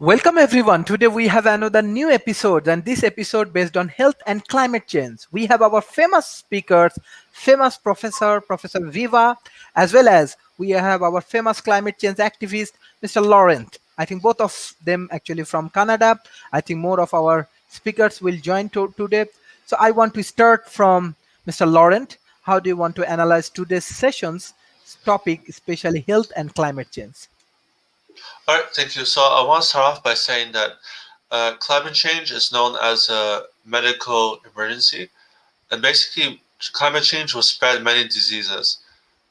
Welcome everyone. Today we have another new episode, and this episode based on health and climate change. We have our famous speakers, famous Professor Viva, as well as we have our famous climate change activist, Mr. Laurent. I think both of them actually from Canada. I think more of our speakers will join today. So I want to start from Mr. Laurent. How do you want to analyze today's session's topic, especially health and climate change? All right, thank you. So I want to start off by saying that climate change is known as a medical emergency, and basically, climate change will spread many diseases.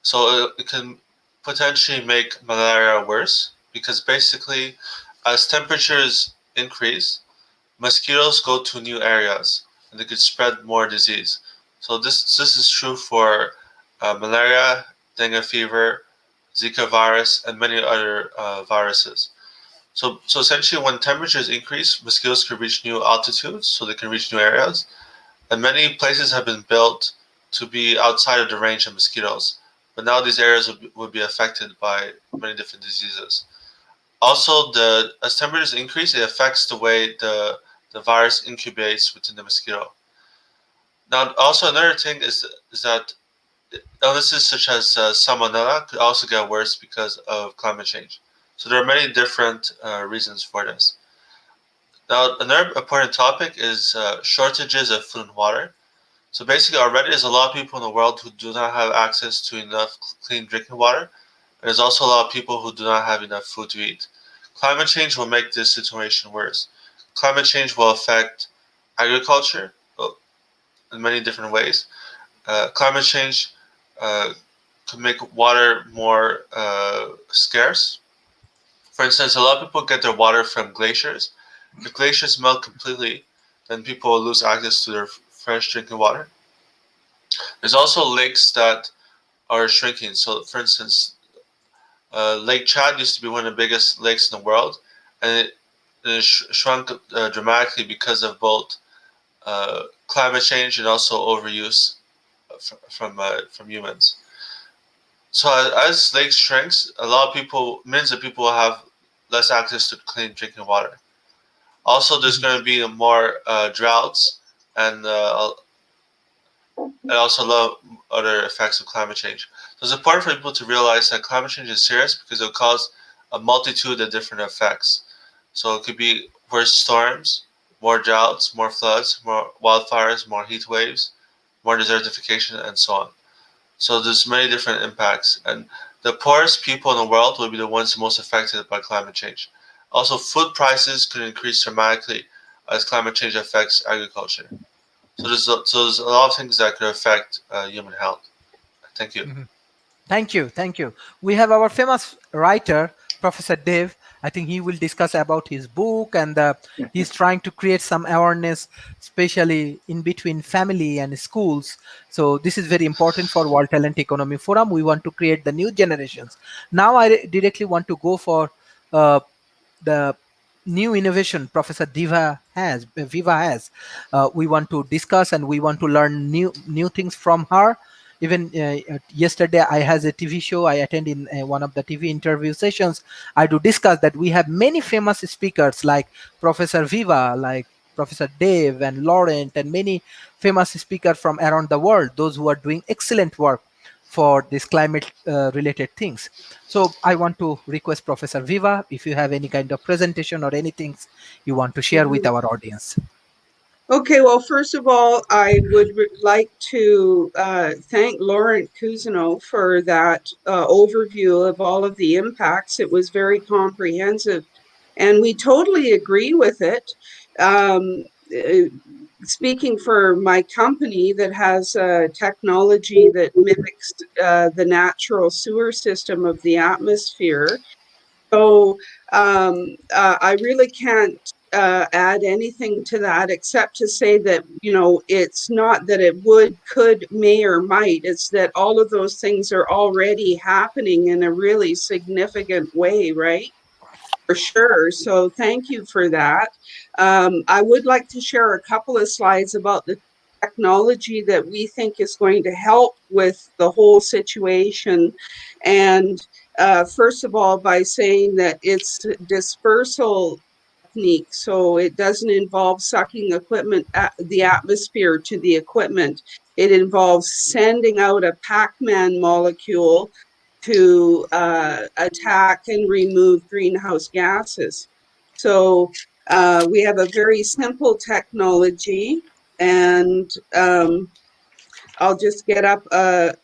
So it can potentially make malaria worse because basically, as temperatures increase, mosquitoes go to new areas and they could spread more disease. So this is true for malaria, dengue fever, Zika virus, and many other viruses. So essentially, when temperatures increase, mosquitoes can reach new altitudes, so they can reach new areas. And many places have been built to be outside of the range of mosquitoes. But now these areas would be affected by many different diseases. Also, as temperatures increase, it affects the way the virus incubates within the mosquito. Now, also another thing is that illnesses such as salmonella could also get worse because of climate change. So there are many different reasons for this. Now, another important topic is shortages of food and water. So basically, already there's a lot of people in the world who do not have access to enough clean drinking water. And there's also a lot of people who do not have enough food to eat. Climate change will make this situation worse. Climate change will affect agriculture in many different ways. Climate change could make water more scarce. For instance, a lot of people get their water from glaciers. If glaciers melt completely, then people will lose access to their fresh drinking water. There's also lakes that are shrinking. So, for instance, Lake Chad used to be one of the biggest lakes in the world, and it shrunk dramatically because of both climate change and also overuse from humans. So as lakes shrinks, a lot of people, millions of people have less access to clean drinking water. Also, there's going to be more droughts and also a lot of other effects of climate change. So it's important for people to realize that climate change is serious because it will cause a multitude of different effects. So it could be worse storms, more droughts, more floods, more wildfires, more heat waves, more desertification, and so on. So there's many different impacts, and the poorest people in the world will be the ones most affected by climate change. Also, food prices could increase dramatically as climate change affects agriculture. So there's a lot of things that could affect human health. Thank you. Mhm. Thank you. We have our famous writer, Professor Dev. I think he will discuss about his book, and he's trying to create some awareness, especially in between family and schools. So this is very important for World Talent Economy Forum. We want to create the new generations. Now I directly want to go for uh, the new innovation Professor Viva has. We want to discuss and we want to learn new things from her. Even yesterday I has a TV show I attend in one of the TV interview sessions. I do discuss that we have many famous speakers like Professor Viva, like Professor Dave and Laurent, and many famous speakers from around the world, those who are doing excellent work for this climate related things. So I want to request Professor Viva, if you have any kind of presentation or anything you want to share with our audience. Okay, well, first of all, I would like to thank Laurent Cousineau for that overview of all of the impacts. It was very comprehensive, and we totally agree with it. Speaking for my company that has technology that mimics the natural sewer system of the atmosphere. So I really can't add anything to that except to say that, it's not that it would, could, may, or might. It's that all of those things are already happening in a really significant way, right? For sure. So thank you for that. I would like to share a couple of slides about the technology that we think is going to help with the whole situation. And first of all, by saying that its dispersal technique. So it doesn't involve sucking the atmosphere to the equipment. It involves sending out a Pac-Man molecule to attack and remove greenhouse gases. So we have a very simple technology, and I'll just get up a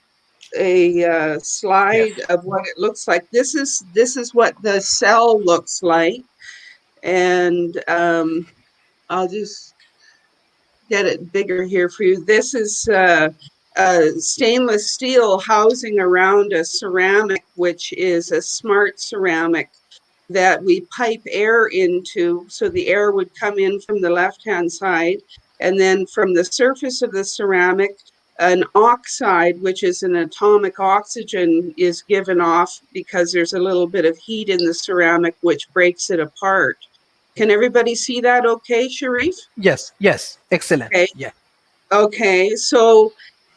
Yeah. slide of what it looks like. This is what the cell looks like, and I'll just get it bigger here for you. This is stainless steel housing around a ceramic, which is a smart ceramic that we pipe air into. So the air would come in from the left-hand side, and then from the surface of the ceramic, an oxide, which is an atomic oxygen, is given off because there's a little bit of heat in the ceramic, which breaks it apart. Can everybody see that okay, Sharif? Yes. Yes. Excellent. Okay. Yeah. Okay, so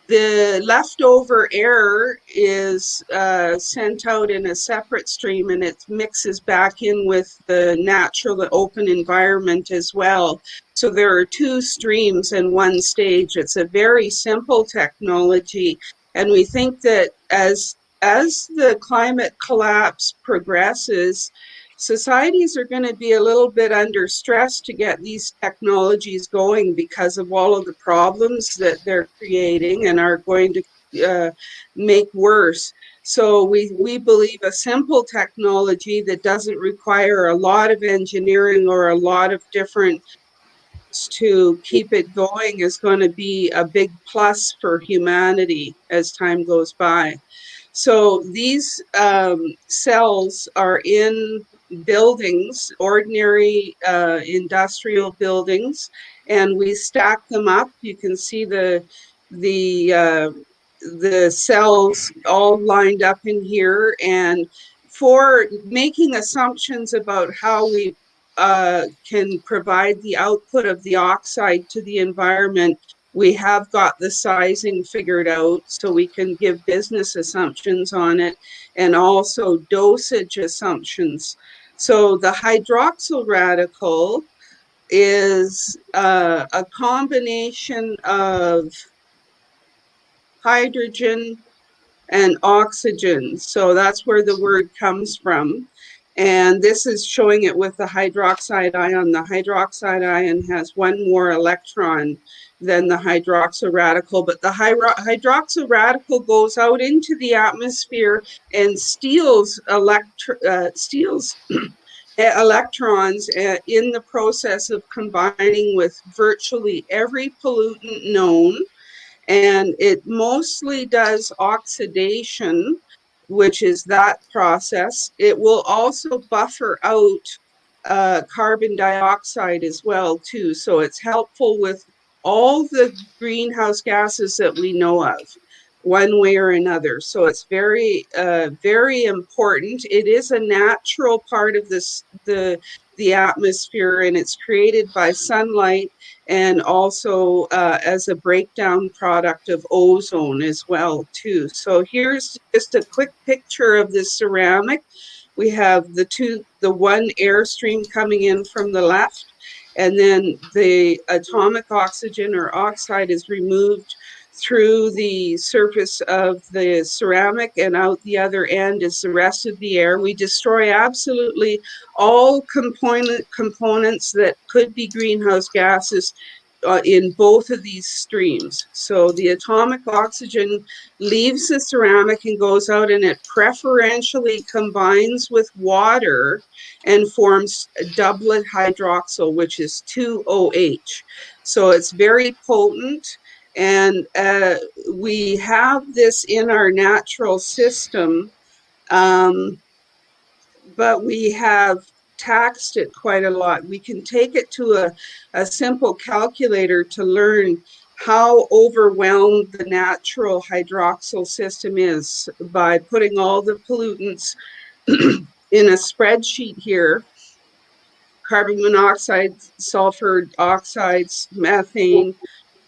the leftover air is sent out in a separate stream, and it mixes back in with the natural open environment as well. So there are two streams in one stage. It's a very simple technology, and we think that as the climate collapse progresses, societies are going to be a little bit under stress to get these technologies going because of all of the problems that they're creating and are going to make worse. So we believe a simple technology that doesn't require a lot of engineering or a lot of different to keep it going is going to be a big plus for humanity as time goes by. So these cells are in buildings, ordinary industrial buildings, and we stack them up. You can see the uh, the cells all lined up in here, and for making assumptions about how we can provide the output of the oxide to the environment, we have got the sizing figured out so we can give business assumptions on it and also dosage assumptions. So the hydroxyl radical is a combination of hydrogen and oxygen. So that's where the word comes from. And this is showing it with the hydroxide ion. The hydroxide ion has one more electron than the hydroxyl radical, but the hydroxyl radical goes out into the atmosphere and steals electrons in the process of combining with virtually every pollutant known, and it mostly does oxidation, which is that process. It will also buffer out carbon dioxide as well too, so it's helpful with all the greenhouse gases that we know of one way or another. So it's very important. It is a natural part of the atmosphere, and it's created by sunlight and also as a breakdown product of ozone as well too. So here's just a quick picture of the ceramic. We have the one airstream coming in from the left, and then the atomic oxygen or oxide is removed through the surface of the ceramic, and out the other end is the rest of the air. We destroy absolutely all components that could be greenhouse gases in both of these streams. So the atomic oxygen leaves the ceramic and goes out, and it preferentially combines with water and forms doublet hydroxyl, which is 2OH. So it's very potent, and we have this in our natural system, but we have taxed it quite a lot. We can take it to a simple calculator to learn how overwhelmed the natural hydroxyl system is by putting all the pollutants in a spreadsheet here: carbon monoxide, sulfur oxides, methane,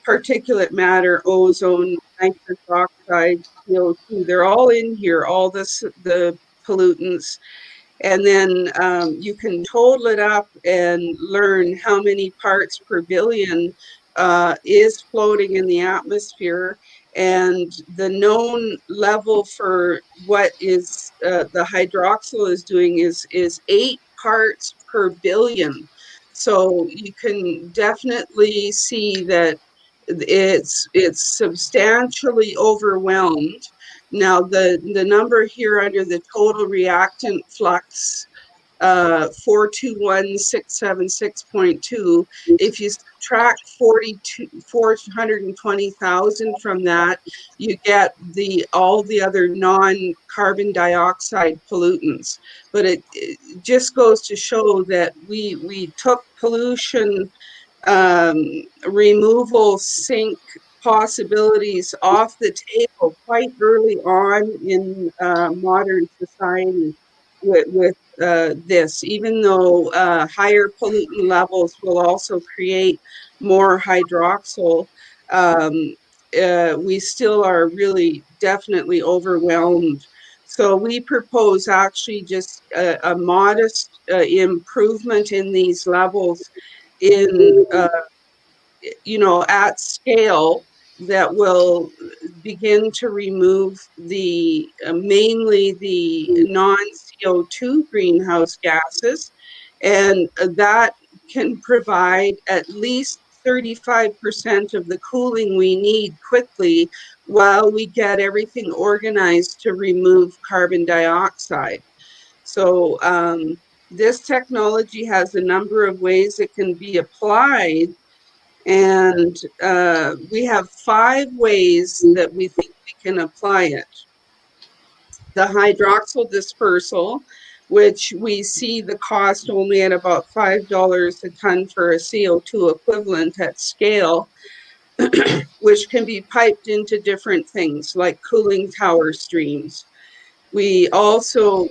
particulate matter, ozone, nitrous oxide, CO2. They're all in here, all the pollutants. And then you can total it up and learn how many parts per billion is floating in the atmosphere. And the known level for what is the hydroxyl is doing is 8 parts per billion. So you can definitely see that it's substantially overwhelmed. Now, the number here under the total reactant flux, 421676.2, if you subtract 420,000 from that, you get all the other non-carbon dioxide pollutants. But it just goes to show that we took pollution um, removal sink possibilities off the table quite early on in modern society with this, even though higher pollutant levels will also create more hydroxyl. Um, we still are really definitely overwhelmed. So we propose actually just a modest improvement in these levels in at scale that will begin to remove the mainly the non-CO2 greenhouse gases, and that can provide at least 35% of the cooling we need quickly while we get everything organized to remove carbon dioxide. So this technology has a number of ways it can be applied, and we have 5 ways that we think we can apply it. The hydroxyl dispersal, which we see the cost only at about $5 a ton for a CO2 equivalent at scale, which can be piped into different things like cooling tower streams. We also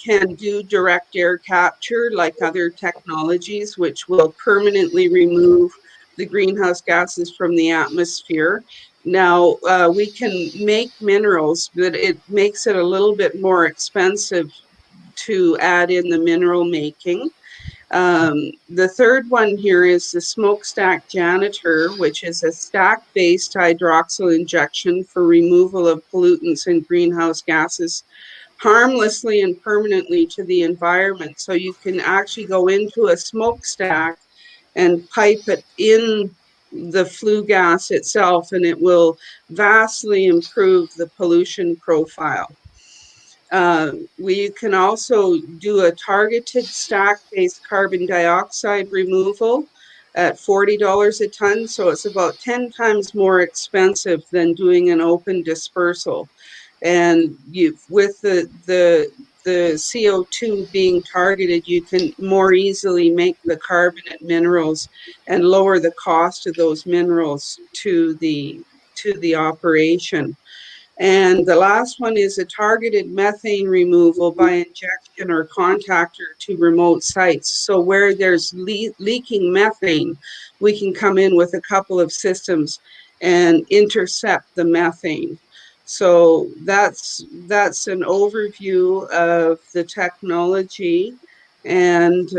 can do direct air capture like other technologies, which will permanently remove the greenhouse gases from the atmosphere. Now, we can make minerals, but it makes it a little bit more expensive to add in the mineral making. The third one here is the smokestack janitor, which is a stack-based hydroxyl injection for removal of pollutants and greenhouse gases harmlessly and permanently to the environment. So you can actually go into a smokestack and pipe it in the flue gas itself, and it will vastly improve the pollution profile. We can also do a targeted stack-based carbon dioxide removal at $40 a ton, so it's about 10 times more expensive than doing an open dispersal. And with the CO2 being targeted, you can more easily make the carbonate minerals and lower the cost of those minerals to the operation. And the last one is a targeted methane removal by injection or contactor to remote sites. So where there's leaking methane, we can come in with a couple of systems and intercept the methane. So that's an overview of the technology. And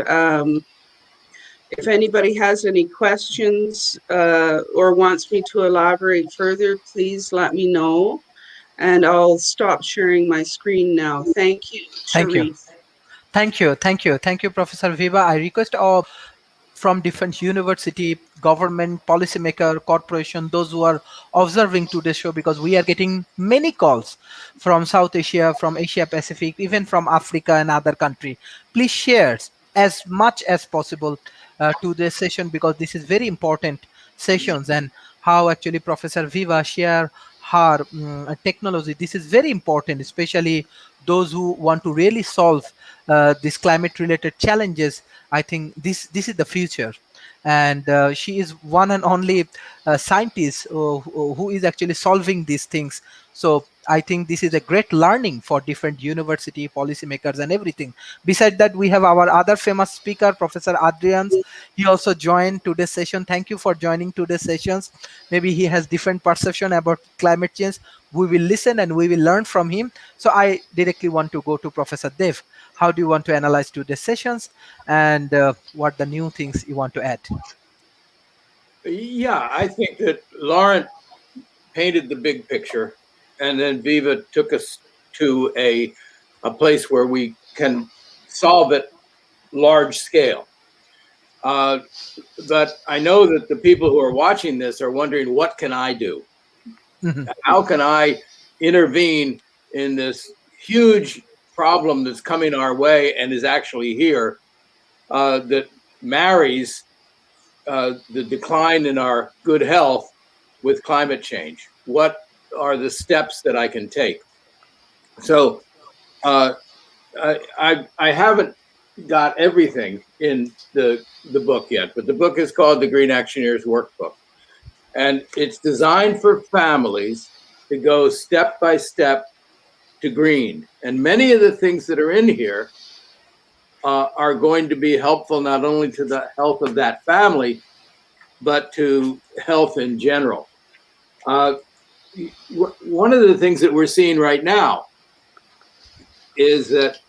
if anybody has any questions or wants me to elaborate further, please let me know. And I'll stop sharing my screen now. Thank you, Thank you. Sharif. Thank you, Professor Viva. I request all from different university, government, policymaker, corporation, those who are observing today's show, because we are getting many calls from South Asia, from Asia Pacific, even from Africa and other country. Please share as much as possible to this session, because this is very important sessions, and how actually Professor Viva share her technology. This is very important, especially those who want to really solve these climate related challenges. I think this is the future, and she is one and only scientist who is actually solving these things So I think this is a great learning for different university policymakers and everything. Besides that, we have our other famous speaker, Professor Adrians. He also joined today's session. Thank you for joining today's sessions. Maybe he has different perception about climate change. We will listen and we will learn from him. So I directly want to go to Professor Dev. How do you want to analyze today's sessions, and what the new things you want to add? Yeah, I think that Laurent painted the big picture, and then Viva took us to a place where we can solve it large scale. But I know that the people who are watching this are wondering, what can I do? Mhm. How can I intervene in this huge problem that's coming our way and is actually here, that marries the decline in our good health with climate change? What are the steps that I can take? So uh, I haven't got everything in the book yet, but the book is called The Green Actioneer's Workbook. And it's designed for families to go step by step to green. And many of the things that are in here are going to be helpful not only to the health of that family, but to health in general. Uh, One of the things that we're seeing right now is that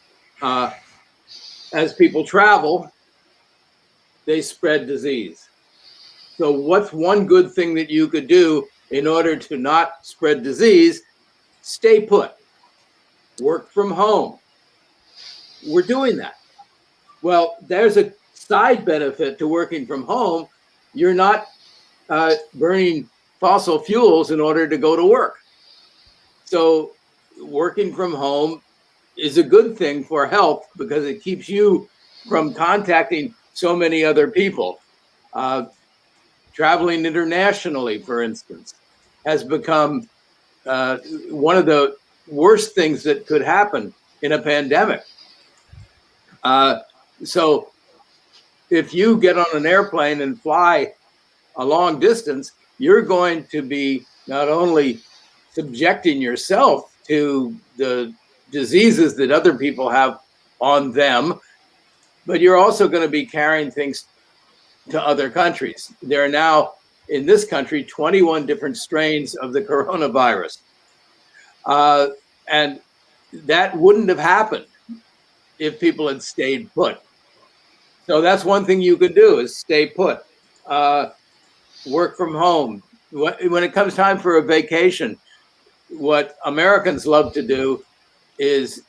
as people travel, they spread disease. So, what's one good thing that you could do in order to not spread disease? Stay put, work from home. We're doing that. Well, there's a side benefit to working from home. You're not burning fossil fuels in order to go to work. So, working from home is a good thing for health because it keeps you from contacting so many other people. Traveling internationally, for instance, has become one of the worst things that could happen in a pandemic. So if you get on an airplane and fly a long distance, you're going to be not only subjecting yourself to the diseases that other people have on them, but you're also going to be carrying things to other countries. There are now in this country 21 different strains of the coronavirus. And that wouldn't have happened if people had stayed put. So that's one thing you could do is stay put, work from home. When it comes time for a vacation, what Americans love to do is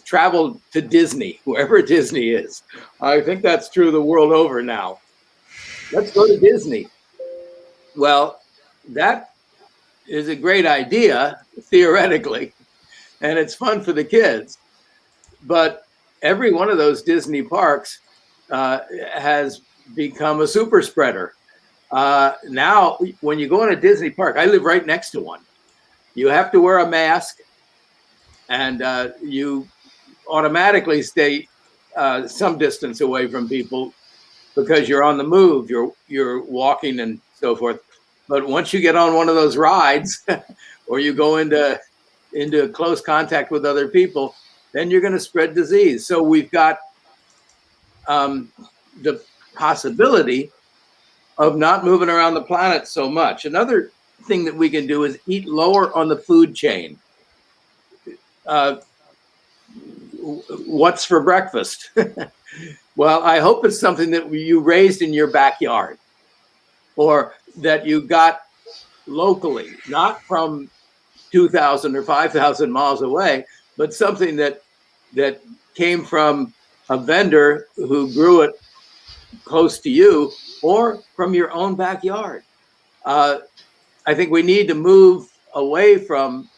travel to Disney, wherever Disney is. I think that's true the world over now. Let's go to Disney. Well, that is a great idea, theoretically, and it's fun for the kids. But every one of those Disney parks has become a super spreader. Now, when you go in a Disney park, I live right next to one. You have to wear a mask, and you automatically stay some distance away from people because you're on the move. You're walking and so forth. But once you get on one of those rides, or you go into close contact with other people, then you're going to spread disease. So we've got the possibility of not moving around the planet so much. Another thing that we can do is eat lower on the food chain. What's for breakfast? Well, I hope it's something that you raised in your backyard or that you got locally, not from 2,000 or 5,000 miles away, but something that came from a vendor who grew it close to you or from your own backyard. I think we need to move away from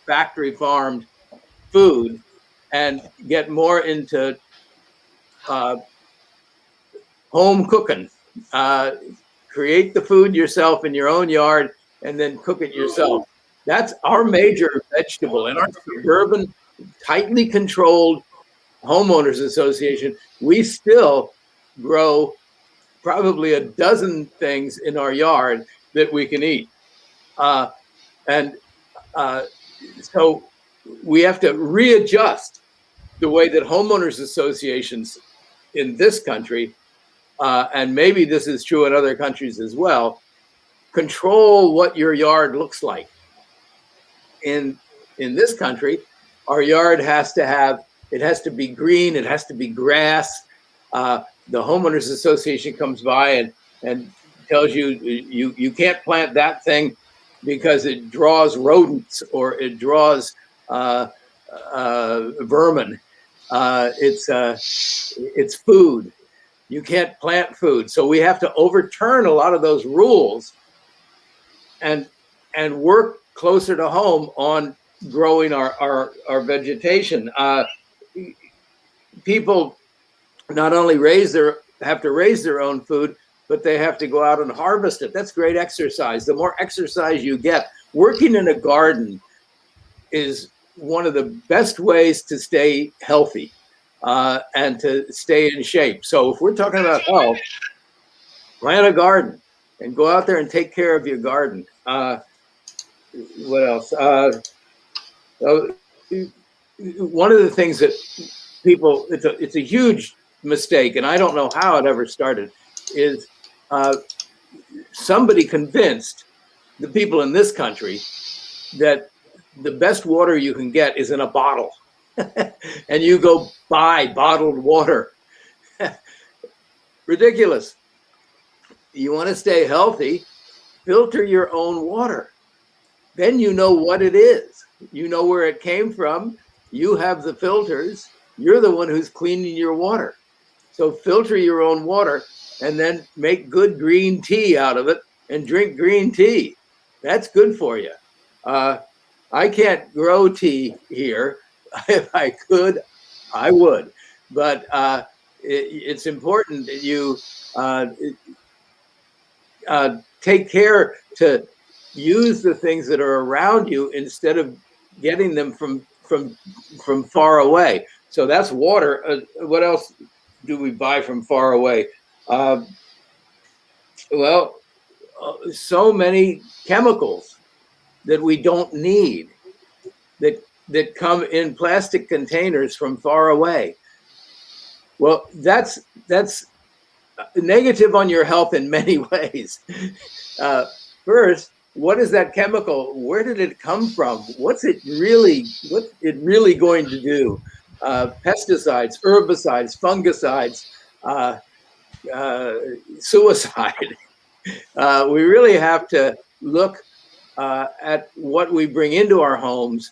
factory farmed food and get more into home cooking. Create the food yourself in your own yard and then cook it yourself. That's our major vegetable in our suburban, tightly controlled homeowners association. We still grow probably a dozen things in our yard that we can eat. And So we have to readjust the way that homeowners associations in this country, and maybe this is true in other countries as well, control what your yard looks like. In this country, our yard has to be green, it has to be grass. The homeowners association comes by and tells you you can't plant that thing because it draws rodents or it draws vermin. It's food. You can't plant food, so we have to overturn a lot of those rules and work closer to home on growing our vegetation. People not only have to raise their own food, but they have to go out and harvest it. That's great exercise. The more exercise you get, working in a garden is one of the best ways to stay healthy and to stay in shape. So if we're talking about health, plant a garden and go out there and take care of your garden. What else? One of the things that people, it's a huge mistake, and I don't know how it ever started, is somebody convinced the people in this country that the best water you can get is in a bottle. And you go buy bottled water. Ridiculous. You want to stay healthy, filter your own water. Then you know what it is. You know where it came from. You have the filters. You're the one who's cleaning your water. So filter your own water and then make good green tea out of it and drink green tea. That's good for you. I can't grow tea here. If I could, I would. But it's important that you take care to use the things that are around you instead of getting them from far away. So that's water. What else do we buy from far away? Well, so many chemicals that we don't need that come in plastic containers from far away. Well, that's negative on your health in many ways. First, what is that chemical? Where did it come from? What's it really going to do? Pesticides, herbicides, fungicides, suicide. We really have to look at what we bring into our homes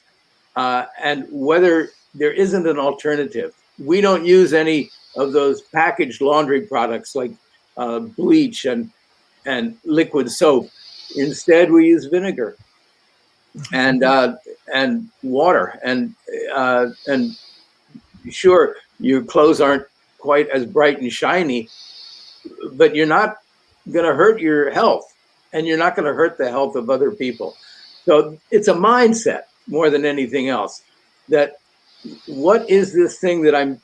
and whether there isn't an alternative. We don't use any of those packaged laundry products like bleach and liquid soap. Instead, we use vinegar and water. And sure, your clothes aren't quite as bright and shiny, but you're not going to hurt your health, and you're not going to hurt the health of other people. So it's a mindset more than anything else. That what is this thing that I'm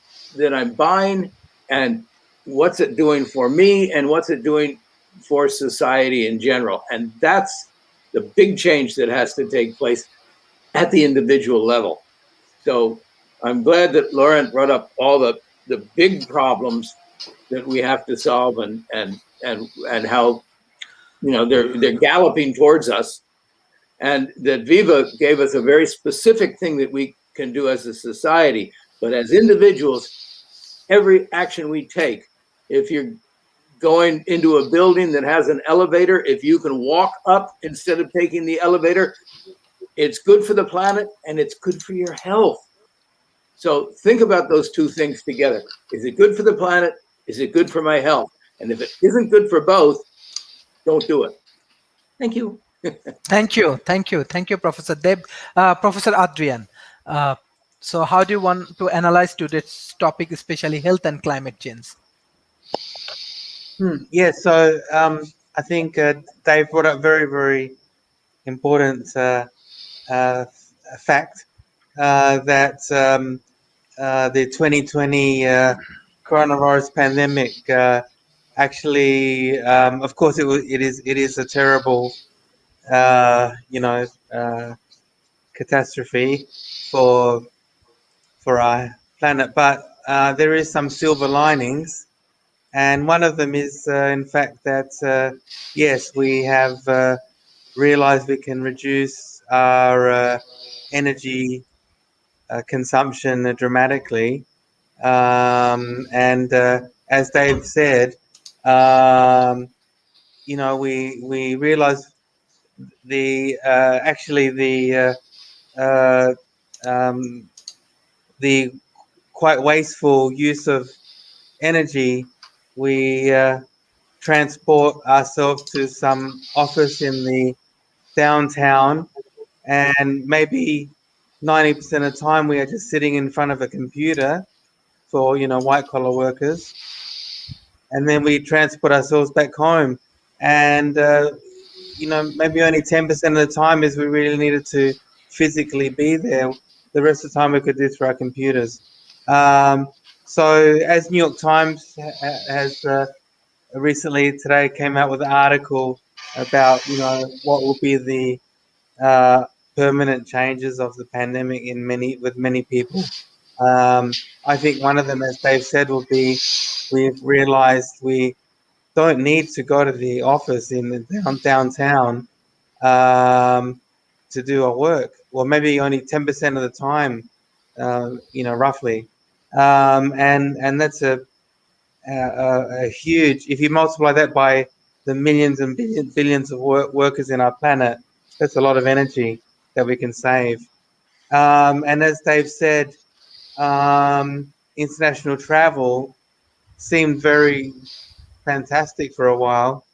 buying, and what's it doing for me, and what's it doing for society in general? And that's the big change that has to take place at the individual level. So I'm glad that Laurent brought up all the big problems that we have to solve, and how they're galloping towards us, and that Viva gave us a very specific thing that we can do as a society. But as individuals, every action we take, if you're going into a building that has an elevator, if you can walk up instead of taking the elevator, it's good for the planet and it's good for your health. So think about those two things together. Is it good for the planet? Is it good for my health? And if it isn't good for both, don't do it. Thank you. Thank you, Professor Deb. Professor Adrian, so how do you want to analyze today's topic, especially health and climate change? Yeah, so I think Dave brought up very, very important fact that the 2020 coronavirus pandemic actually, of course, it is a terrible, catastrophe for our planet. But there is some silver linings, and one of them is, in fact, that yes, we have realized we can reduce our energy consumption dramatically. And as Dave said, we realize actually uh, um, the quite wasteful use of energy. We transport ourselves to some office in the downtown, and maybe 90% of the time we are just sitting in front of a computer for white collar workers, and then we transport ourselves back home. And maybe only 10% of the time is we really needed to physically be there. The rest of the time we could do through our computers. So as New York Times has recently today came out with an article about what will be the uh, permanent changes of the pandemic with many people. I think one of them, as Dave said, will be we've realized we don't need to go to the office in the downtown to do our work. Well, maybe only 10% of the time, roughly. And that's a huge. If you multiply that by the millions and billions of workers in our planet, that's a lot of energy that we can save. And as Dave said, international travel seemed very fantastic for a while,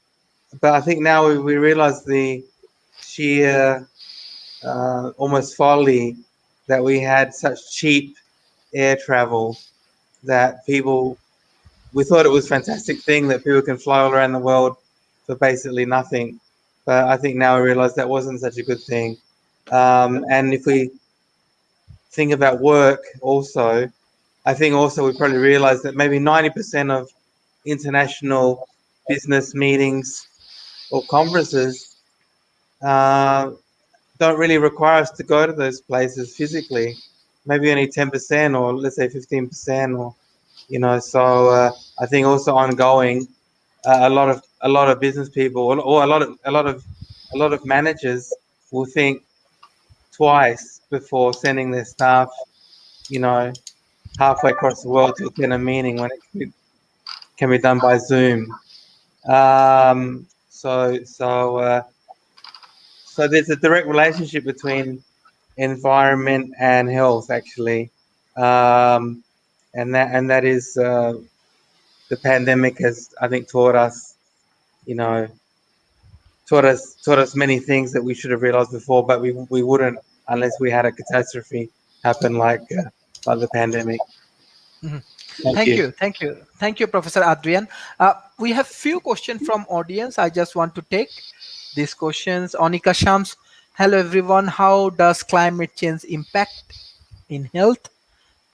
but I think now we realize the sheer almost folly that we had such cheap air travel, that we thought it was a fantastic thing that people can fly all around the world for basically nothing. But I think now we realize that wasn't such a good thing. And if we think about work also, I think also we probably realize that maybe 90% of international business meetings or conferences uh, don't really require us to go to those places physically. Maybe only 10%, or let's say 15%, or So I think also ongoing, a lot of business people, or a lot of managers will think twice before sending their staff, you know, halfway across the world to attend a meeting when it can be done by Zoom. So there's a direct relationship between environment and health, actually, and that is the pandemic has, I think, you know, taught us many things that we should have realized before, but we wouldn't unless we had a catastrophe happen like the pandemic. Mhm. Thank Thank you. you, thank you, thank you, Professor Adrian. We have few questions from audience. I just want to take these questions. Onika Shams, hello everyone. How does climate change impact in health?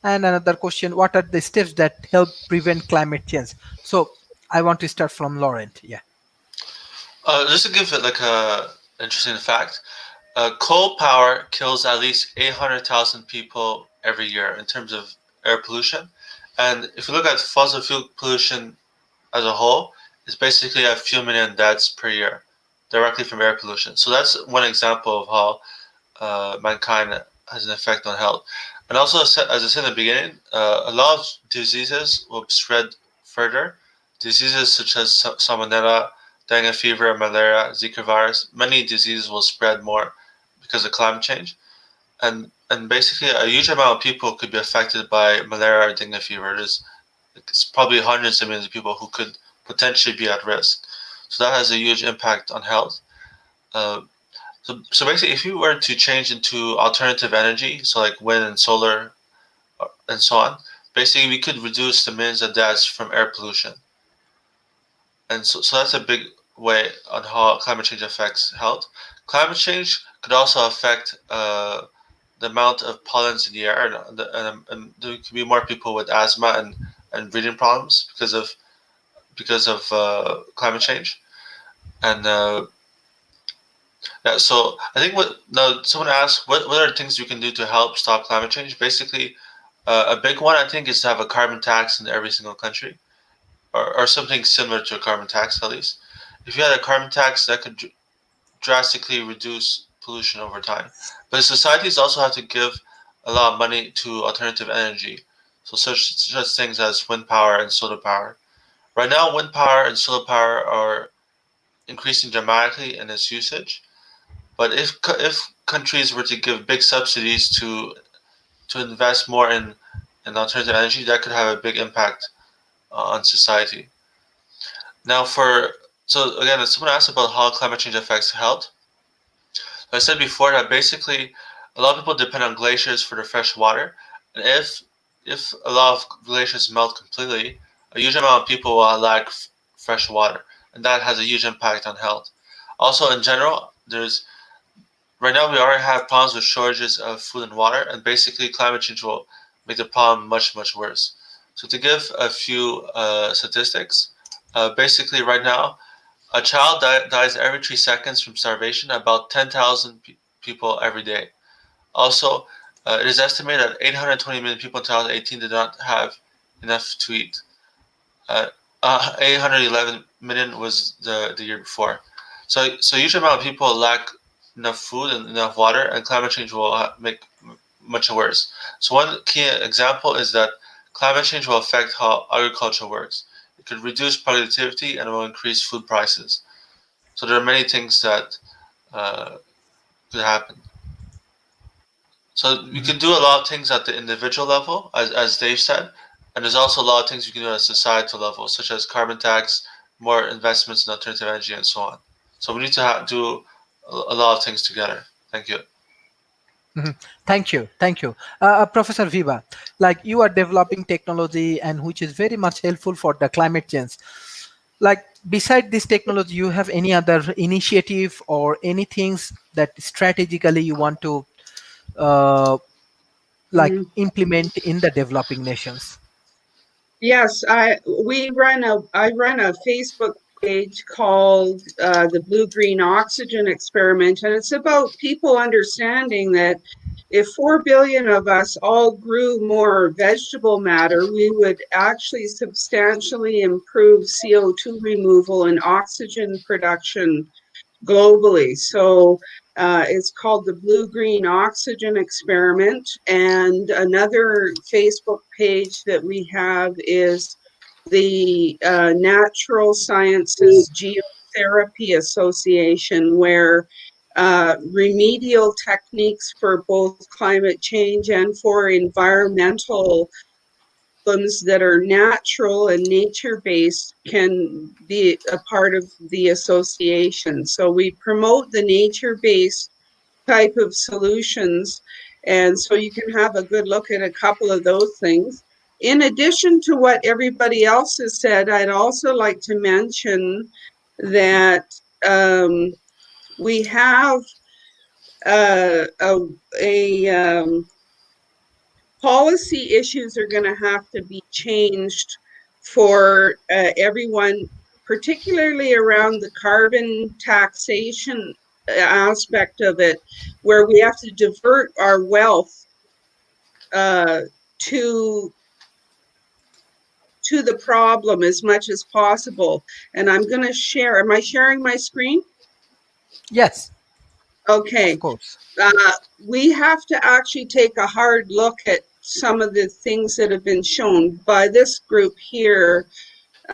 And another question: what are the steps that help prevent climate change? So I want to start from Laurent. Yeah. Just to give it like a interesting fact, coal power kills at least 800,000 people every year in terms of air pollution. And if you look at fossil fuel pollution as a whole, it's basically a few million deaths per year directly from air pollution. So that's one example of how mankind has an effect on health. And also, as I said in the beginning, a lot of diseases will spread further. Diseases such as salmonella, dengue fever, malaria, Zika virus, many diseases will spread more because of climate change. And basically, a huge amount of people could be affected by malaria or dengue fever. It's probably hundreds of millions of people who could potentially be at risk. So that has a huge impact on health. Uh, so basically, if you were to change into alternative energy, so like wind and solar and so on, basically we could reduce the millions of deaths from air pollution. And so that's a big way on how climate change affects health. Climate change could also affect the amount of pollens in the air, and there could be more people with asthma and breathing problems because of climate change. And Yeah, so I think now someone asked what are things you can do to help stop climate change? Basically, a big one I think is to have a carbon tax in every single country, or something similar to a carbon tax at least. If you had a carbon tax, that could drastically reduce pollution over time. But societies also have to give a lot of money to alternative energy, so such things as wind power and solar power. Right now, wind power and solar power are increasing dramatically in its usage. But if countries were to give big subsidies to invest more in alternative energy, that could have a big impact on society. Now, so again, someone asked about how climate change affects health. I said before that basically a lot of people depend on glaciers for their fresh water, and if a lot of glaciers melt completely, a huge amount of people will lack fresh water, and that has a huge impact on health. Also, in general, there's right now we already have problems with shortages of food and water, and basically climate change will make the problem much worse. So to give a few statistics, basically right now a child dies every 3 seconds from starvation, about 10,000 people every day. Also, it is estimated that 820 million people in 2018 did not have enough to eat. Uh, 811 million was the year before. So a huge amount of people lack enough food and enough water, and climate change will make much worse. So one key example is that climate change will affect how agriculture works. It could reduce productivity and will increase food prices. So there are many things that uh, could happen. So you Mhm. can do a lot of things at the individual level, as Dave said, and there's also a lot of things you can do at a societal level, such as carbon tax, more investments in alternative energy, and so on. So we need to do a lot of things together. Thank you. Mhm. Thank you, Professor Viva. Like you are developing technology, and which is very much helpful for the climate change. Like beside this technology, you have any other initiative or any things that strategically you want to uh, like Mm. implement in the developing nations? Yes, I run a Facebook page called the Blue Green Oxygen Experiment, and it's about people understanding that if 4 billion of us all grew more vegetable matter, we would actually substantially improve CO2 removal and oxygen production globally. So it's called the Blue Green Oxygen Experiment. And another Facebook page that we have is the Natural Sciences Geotherapy Association, where remedial techniques for both climate change and for environmental problems that are natural and nature based can be a part of the association. So we promote the nature based type of solutions. And so you can have a good look at a couple of those things. In addition to what everybody else has said, I'd also like to mention that we have a policy issues are going to have to be changed for everyone, particularly around the carbon taxation aspect of it, where we have to divert our wealth uh, to to the problem as much as possible. And I'm going to share. Am I sharing my screen? Yes, of Okay. course. uh, we have to actually take a hard look at some of the things that have been shown by this group here.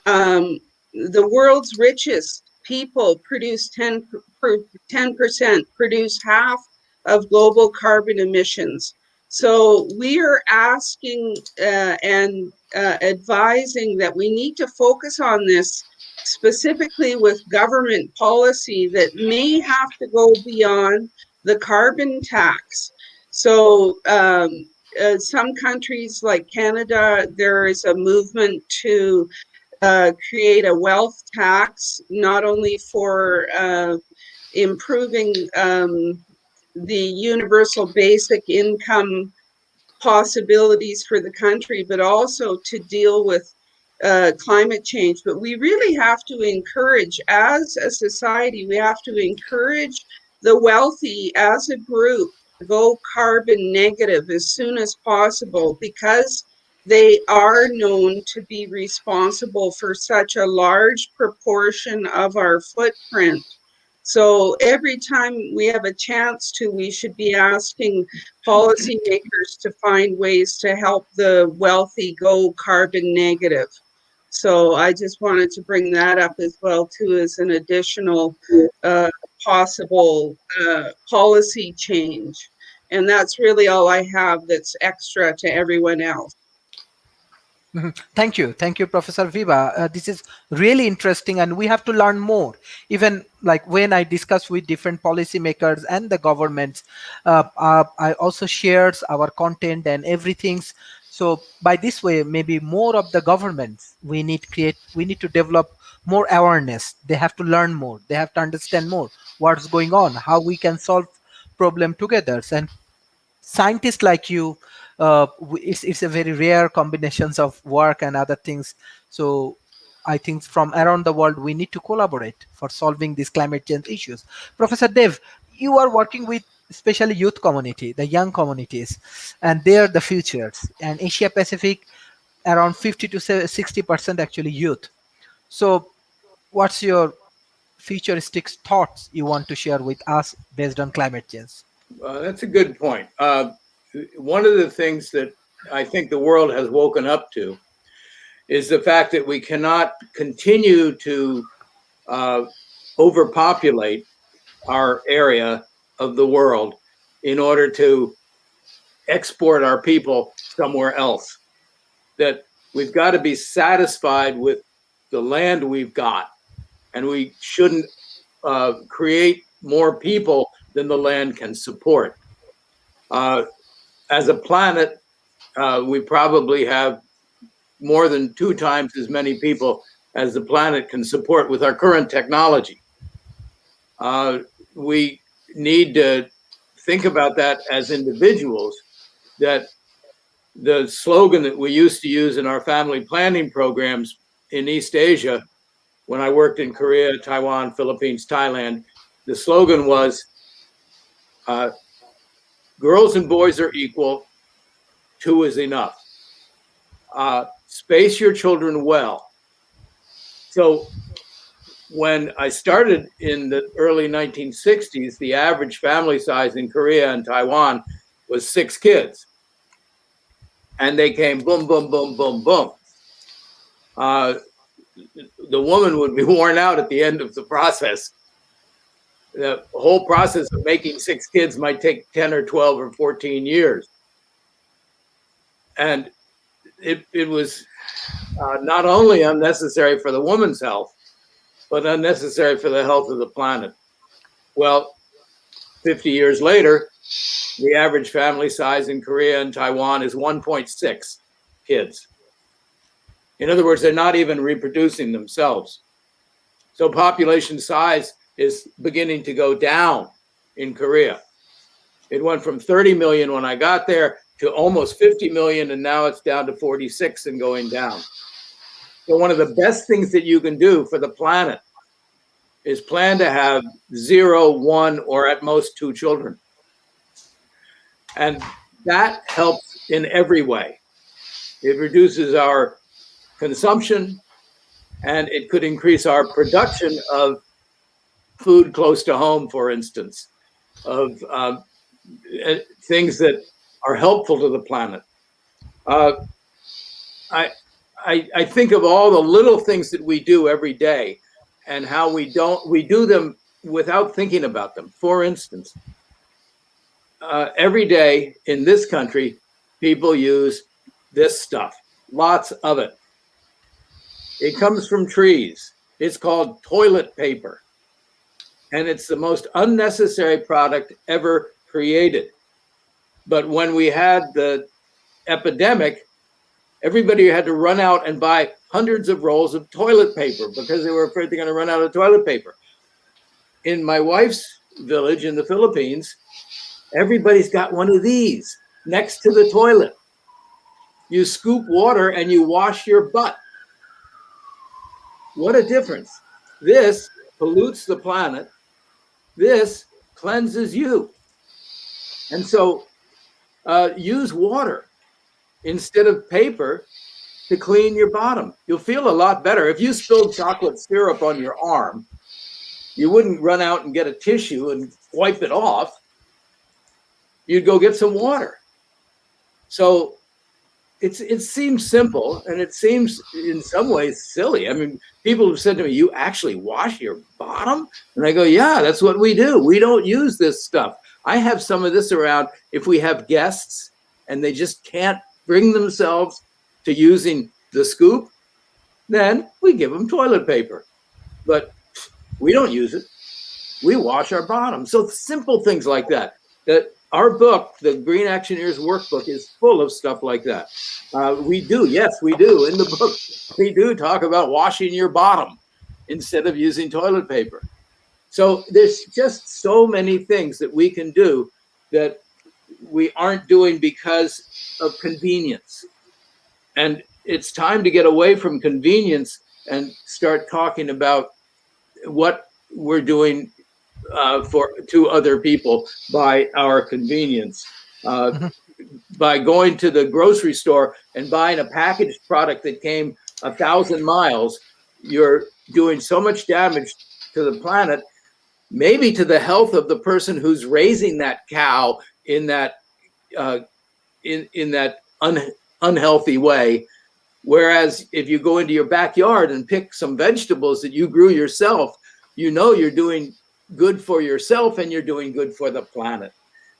The world's richest people produce 10%, produce half of global carbon emissions. So we are asking and advising that we need to focus on this specifically with government policy that may have to go beyond the carbon tax. So some countries like Canada, there is a movement to create a wealth tax, not only for improving the universal basic income possibilities for the country, but also to deal with climate change. But we really have to encourage, as a society, we have to encourage the wealthy as a group go carbon negative as soon as possible, because they are known to be responsible for such a large proportion of our footprint. So every time we have a chance to, we should be asking policymakers to find ways to help the wealthy go carbon negative. So I just wanted to bring that up as well too, as an additional uh, possible policy change. And that's really all I have that's extra to everyone else. Mhm. Thank you, Professor Viva. This is really interesting, and we have to learn more. Even like when I discuss with different policymakers and the governments, I also shares our content and everything's. So by this way, maybe more of the governments we need to develop more awareness. They have to learn more. They have to understand more what's going on, how we can solve problem together, and scientists like you, it's a very rare combinations of work and other things. So I think from around the world we need to collaborate for solving these climate change issues. Professor Dev, you are working with especially youth community, the young communities, and they're the futures, and Asia Pacific around 50 to 60% actually youth. So what's your futuristic thoughts you want to share with us based on climate change? That's a good point. One of the things that I think the world has woken up to is the fact that we cannot continue to overpopulate our area of the world in order to export our people somewhere else. That we've got to be satisfied with the land we've got, and we shouldn't create more people than the land can support. As a planet, we probably have more than 2 times as many people as the planet can support with our current technology. We need to think about that as individuals, that the slogan that we used to use in our family planning programs in East Asia, when I worked in Korea, Taiwan, Philippines, Thailand, the slogan was, girls and boys are equal, 2 is enough. Space your children well. So when I started in the early 1960s, the average family size in Korea and Taiwan was 6 kids. And they came boom, boom, boom, boom, boom. The woman would be worn out at the end of the process. The whole process of making 6 kids might take 10 or 12 or 14 years. And it was not only unnecessary for the woman's health, but unnecessary for the health of the planet. Well, 50 years later, the average family size in Korea and Taiwan is 1.6 kids. In other words, they're not even reproducing themselves. So population size is beginning to go down in Korea. It went from 30 million when I got there to almost 50 million, and now it's down to 46 and going down. So one of the best things that you can do for the planet is plan to have 0, 1, or at most 2 children. And that helps in every way. It reduces our consumption, and it could increase our production of food close to home, for instance, of things that are helpful to the planet. I think of all the little things that we do every day and how we do them without thinking about them. For instance, every day in this country, people use this stuff, lots of it. It comes from trees. It's called toilet paper. And it's the most unnecessary product ever created. But when we had the epidemic, everybody had to run out and buy hundreds of rolls of toilet paper because they were afraid they're going to run out of toilet paper. In my wife's village in the Philippines, everybody's got one of these next to the toilet. You scoop water and you wash your butt. What a difference. This pollutes the planet. This cleanses you. And so use water instead of paper to clean your bottom. You'll feel a lot better. If you spilled chocolate syrup on your arm, you wouldn't run out and get a tissue and wipe it off. You'd go get some water. So it seems simple, and it seems in some ways silly. I mean, people have said to me, "You actually wash your bottom?" And I go, "Yeah, that's what we do. We don't use this stuff. I have some of this around if we have guests and they just can't bring themselves to using the scoop, then we give them toilet paper. But we don't use it. We wash our bottom." So simple things like that. That our book, the Green Actioneers Workbook, is full of stuff like that. We do, yes, we do. In the book, we do talk about washing your bottom instead of using toilet paper. So there's just so many things that we can do that we aren't doing because of convenience. And it's time to get away from convenience and start talking about what we're doing to other people by our convenience. By going to the grocery store and buying a packaged product that came 1,000 miles, you're doing so much damage to the planet, maybe to the health of the person who's raising that cow in that unhealthy way. Whereas if you go into your backyard and pick some vegetables that you grew yourself, you know you're doing good for yourself and you're doing good for the planet.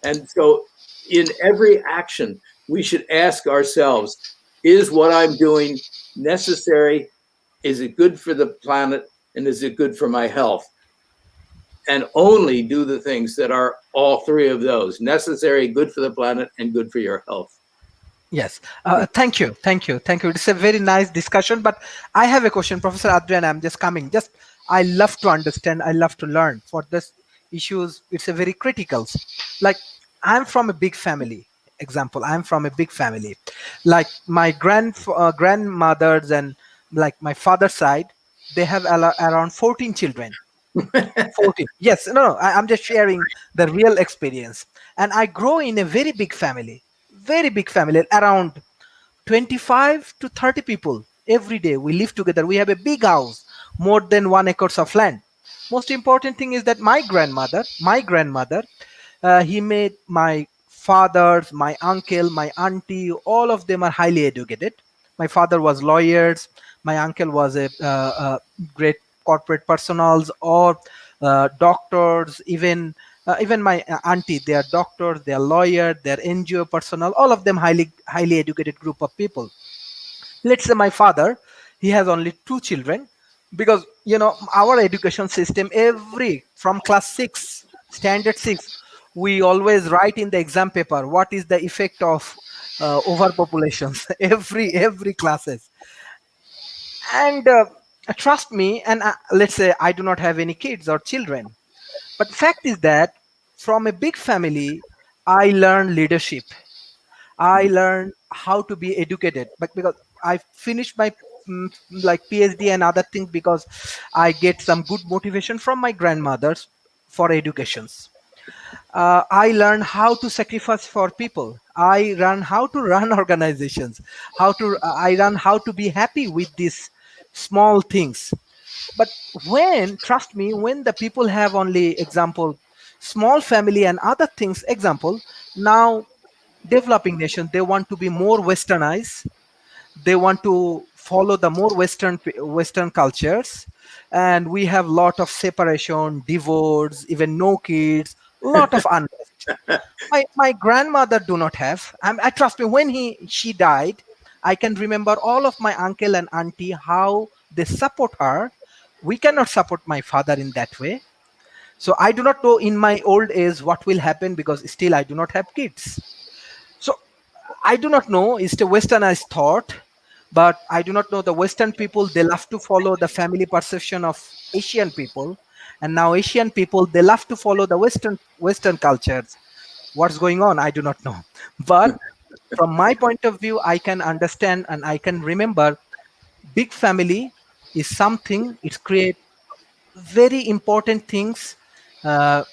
And so in every action, we should ask ourselves, is what I'm doing necessary? Is it good for the planet? And is it good for my health? And only do the things that are all three of those: necessary, good for the planet, and good for your health. Yes. Thank you. It's a very nice discussion. But I have a question, Professor Adrian. I'm just coming. I love to understand. I love to learn. For this issues, it's a very critical. Like, I'm from a big family. Example, I'm from a big family. Like my grandmothers and like my father's side, they have around 14 children. 14. Yes. No. I'm just sharing the real experience. And I grow in a very big family. Very big family, around 25 to 30 people every day. We live together. We have a big house, more than 1 acre of land. Most important thing is that my grandmother, he made my fathers, my uncle, my auntie, all of them are highly educated. My father was lawyers. My uncle was a great corporate personals or doctors, even my auntie, they are doctors, they are lawyers, they are NGO personnel, all of them highly educated group of people. Let's say my father, he has only 2 children, because our education system, every from class 6, standard 6, we always write in the exam paper what is the effect of overpopulations every classes. And trust me, and let's say I do not have any kids or children, but fact is that from a big family, I learned leadership. I learned how to be educated. But because I finished my like PhD and other things, because I get some good motivation from my grandmothers for educations. I learned how to sacrifice for people. I learned how to run organizations. I learned how to be happy with these small things. But trust me, when the people have only example small family and other things, example, now developing nation, they want to be more westernized, they want to follow the more western cultures, and we have lot of separation, divorce, even no kids, lot of unrest. My grandmother do not have. I trust me, when she died, I can remember all of my uncle and auntie how they support her. We cannot support my father in that way. So I do not know in my old age what will happen, because still I do not have kids. So I do not know. It's a westernized thought, but I do not know the Western people. They love to follow the family perception of Asian people, and now Asian people, they love to follow the Western cultures. What's going on? I do not know. But from my point of view, I can understand and I can remember big family is something. It create very important things uh,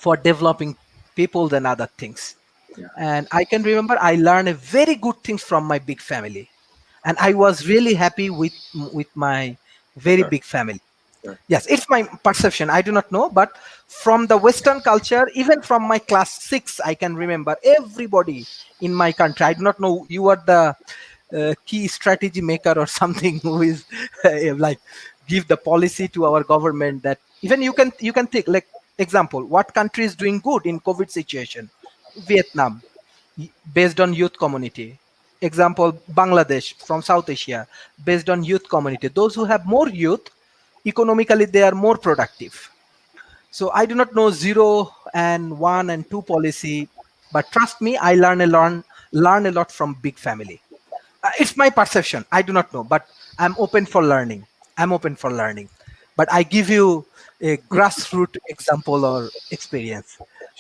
for developing people than other things. Yeah. And I can remember I learned a very good things from my big family, and I was really happy with my very Sure. big family. Sure. Yes, it's my perception. I do not know, but from the Western culture, even from my class 6, I can remember everybody in my country. I do not know, you are the key strategy maker or something who is like give the policy to our government, that even you can take like example, what country is doing good in COVID situation? Vietnam, based on youth community. Example, Bangladesh from South Asia, based on youth community. Those who have more youth, economically they are more productive. So I do not know 0 and 1 and 2 policy, but trust me, I learn a lot from big family. It's my perception. I do not know, but I'm open for learning. I'm open for learning. But I give you a grassroots example or experience.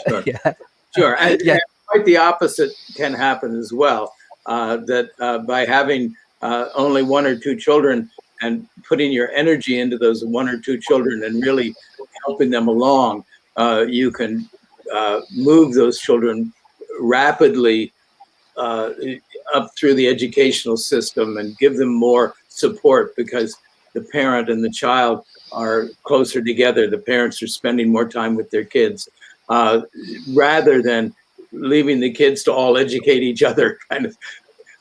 Sure. Yeah. Sure. Yeah. And quite the opposite can happen as well. That by having only 1 or 2 children and putting your energy into those 1 or 2 children and really helping them along, you can move those children rapidly uh, up through the educational system and give them more support because the parent and the child are closer together. The parents are spending more time with their kids rather than leaving the kids to all educate each other. Kind of,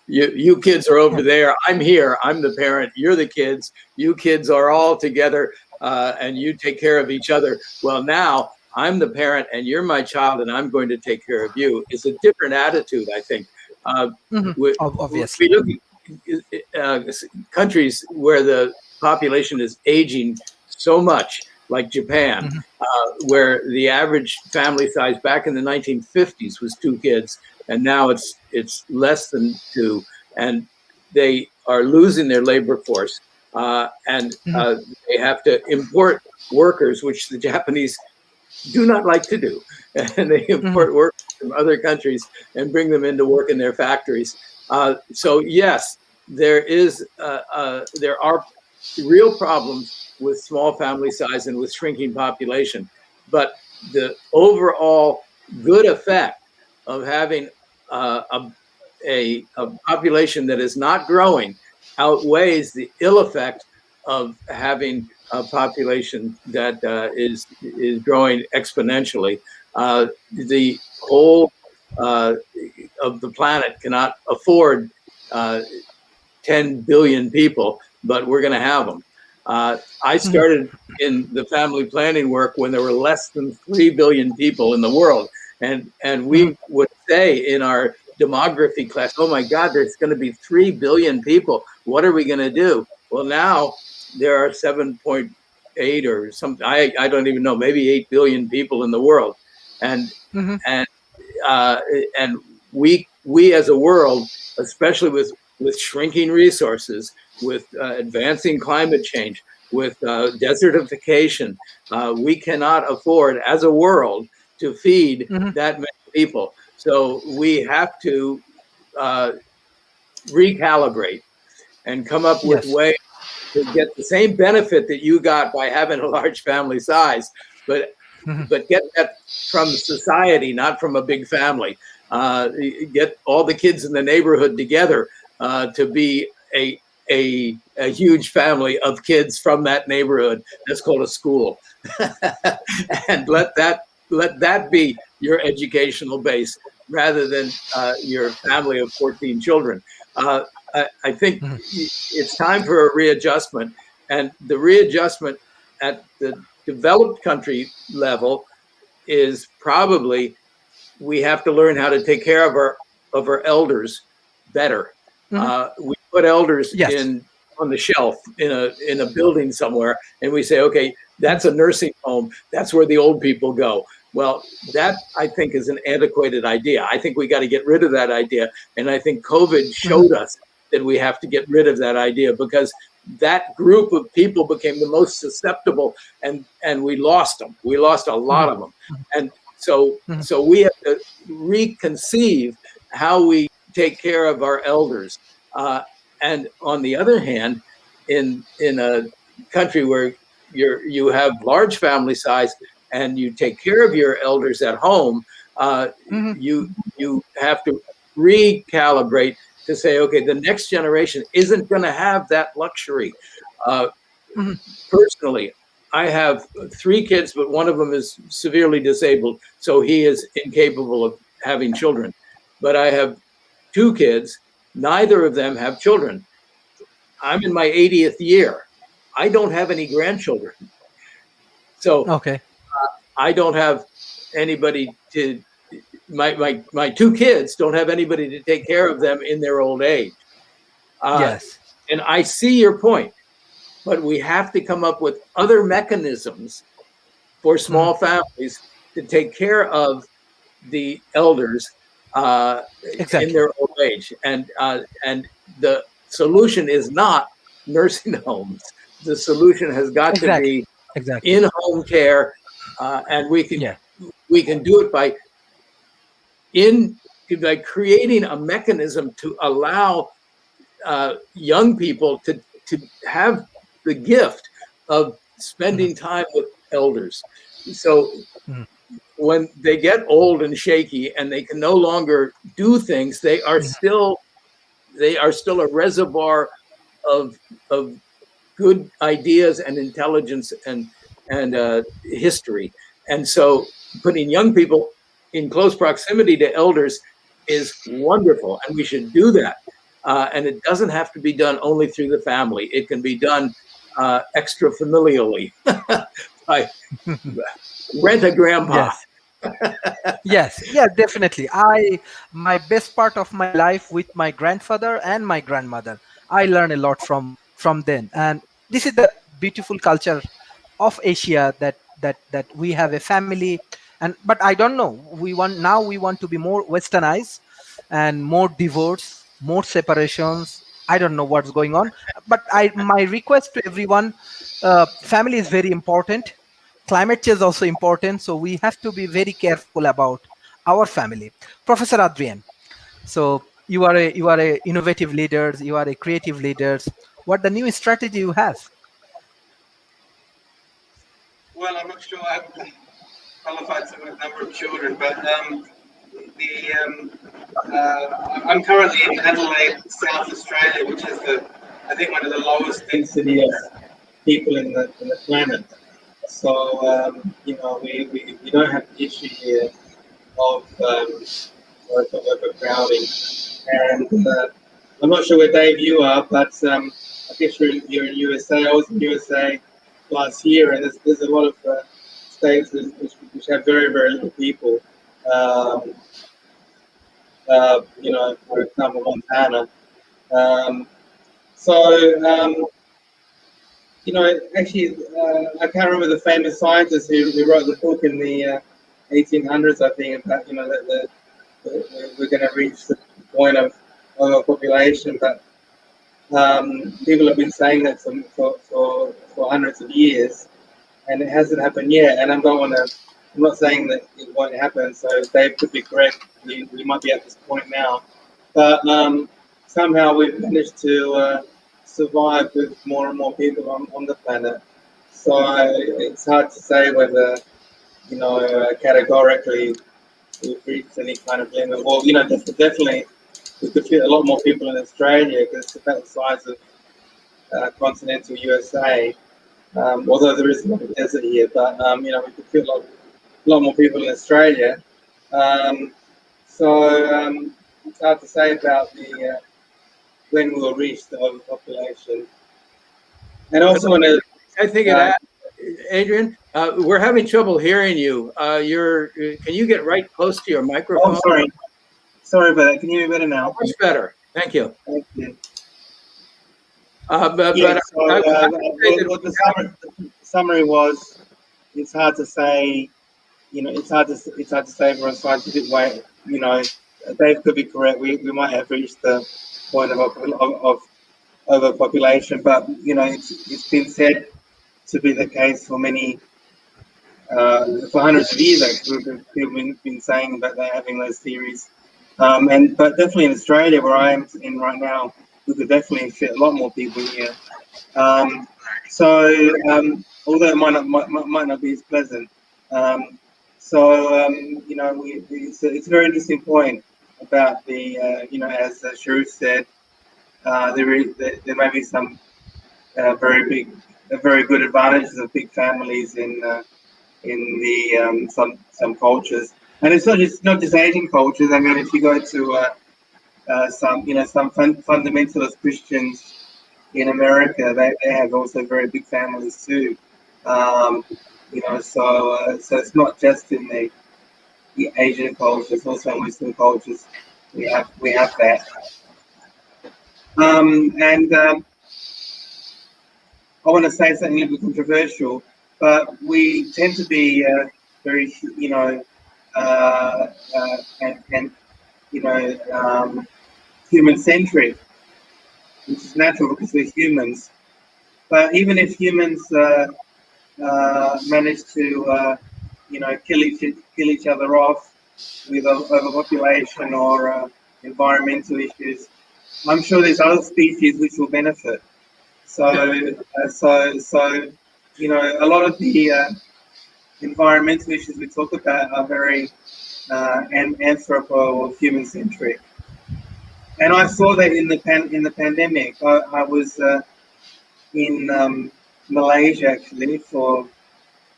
you kids are over there. I'm here. I'm the parent. You're the kids. You kids are all together and you take care of each other. Well, now I'm the parent and you're my child and I'm going to take care of you. It's a different attitude, I think. Mhm. We, Obviously. we look at countries where the population is aging so much, like Japan, Mhm. where the average family size back in the 1950s was 2 kids, and now it's less than 2, and they are losing their labor force, and Mhm. they have to import workers, which the Japanese do not like to do. And they Mhm. import workers from other countries and bring them in to work in their factories. So yes, there are real problems with small family size and with shrinking population, but the overall good effect of having a population that is not growing outweighs the ill effect of having a population that is growing exponentially. The whole uh, of the planet cannot afford uh, 10 billion people, but we're going to have them. I Mhm. started in the family planning work when there were less than 3 billion people in the world. And Mhm. we would say in our demography class, oh my God, there's going to be 3 billion people. What are we going to do? Well, now there are 7.8 or something. I don't even know, maybe 8 billion people in the world. And, Mhm. and, uh, and we as a world, especially with shrinking resources, with advancing climate change, with desertification, we cannot afford as a world to feed Mhm. that many people. So we have to uh, recalibrate and come up with Yes. ways to get the same benefit that you got by having a large family size, but Mhm. get that from society, not from a big family. Get all the kids in the neighborhood together to be a huge family of kids from that neighborhood. That's called a school, and let that be your educational base rather than your family of 14 children. I think Mhm. it's time for a readjustment, and the readjustment at the developed country level is probably we have to learn how to take care of our elders better. Mhm. We put elders Yes. in on the shelf in a building somewhere, and we say, okay, that's a nursing home. That's where the old people go. Well, that I think is an antiquated idea. I think we got to get rid of that idea, and I think COVID Mhm. showed us that we have to get rid of that idea because that group of people became the most susceptible, and we lost them. We lost a lot Mhm. of them, and so Mhm. so we have to reconceive how we take care of our elders. Uh, and on the other hand, in a country where you have large family size and you take care of your elders at home, Mhm. you have to recalibrate to say, okay, the next generation isn't going to have that luxury. Mhm. Personally, I have 3 kids, but one of them is severely disabled, so he is incapable of having children. But I have 2 kids, neither of them have children. I'm in my 80th year. I don't have any grandchildren. So Okay. I don't have anybody to, my 2 kids don't have anybody to take care of them in their old age. Yes. And I see your point, but we have to come up with other mechanisms for Mhm. small families to take care of the elders in Exactly. their old age. And the solution is not nursing homes. The solution has got to Exactly. be Exactly. in-home care, and Yeah. we can do it by creating a mechanism to allow young people to have the gift of Mhm. spending time with elders. So Mhm. when they get old and shaky and they can no longer do things, Mhm. they are still a reservoir of of good ideas and intelligence and history. And so putting young people in close proximity to elders is wonderful, and we should do that. And it doesn't have to be done only through the family. It can be done extra familially by rent a grandpa. Yes. Yes, yeah, definitely. My best part of my life with my grandfather and my grandmother. I learned a lot from them, and this is the beautiful culture of Asia that we have a family. And but I don't know. We want to be more westernized and more divorce, more separations. I don't know what's going on, but I my request to everyone, family is very important. Climate change is also important, so we have to be very careful about our family. Professor Adrian, so you are a innovative leaders, you are a creative leaders. What the new strategy you have? Well, I'm not sure I'm qualified to a number of children, but I'm currently in Adelaide, South Australia, which is I think one of the lowest density of people in the planet. So we don't have the issue here of overcrowding. And I'm not sure where Dave you are, but I guess you're in USA. I was in USA last year, and there's a lot of states which have very very little people. Um, for example, Montana. Um, so actually, I can't remember the famous scientist who wrote the book in the 1800s. I think about that we're going to reach the point of overpopulation, but people have been saying that for hundreds of years, and it hasn't happened yet. And I'm not saying that it won't happen. So Dave could be correct. We might be at this point now, but somehow we've managed to survive with more and more people on the planet. So it's hard to say whether categorically we've reached any kind of limit. Well, definitely we could fit a lot more people in Australia because it's about the size of continental USA. Although there is a lot of desert here, but we could fit a lot more people in Australia. Um, so it's hard to say about the when we'll reach the overpopulation. And also want to. I think Adrian, we're having trouble hearing you. Can you get right close to your Oh, microphone? sorry about that. Can you hear me better now? Much better. Thank you. Thank you. But Yeah. So I would say that the summary was, it's hard to say. It's hard to say from a scientific way. Dave could be correct. We might have reached the point of overpopulation, but it's been said to be the case for many for hundreds of years. Actually, people have been saying that they're having those theories, but definitely in Australia, where I am in right now, we could definitely fit a lot more people here. So although it might not be as pleasant, It's a very interesting point about the, as Sharif said, there may be some very good advantages of big families in the some cultures, and it's not just Asian cultures. I mean, if you go to some fundamentalist Christians in America, they have also very big families too. So it's not just in the Asian cultures, also in Western cultures. We have that. And I want to say something a little bit controversial, but we tend to be very, and human centric, which is natural because we're humans. But even if humans manage to, kill each other off with overpopulation or environmental issues, I'm sure there's other species which will benefit. So, a lot of the environmental issues we talk about are very anthropo or human centric. And I saw that in the pandemic. I was in Malaysia actually for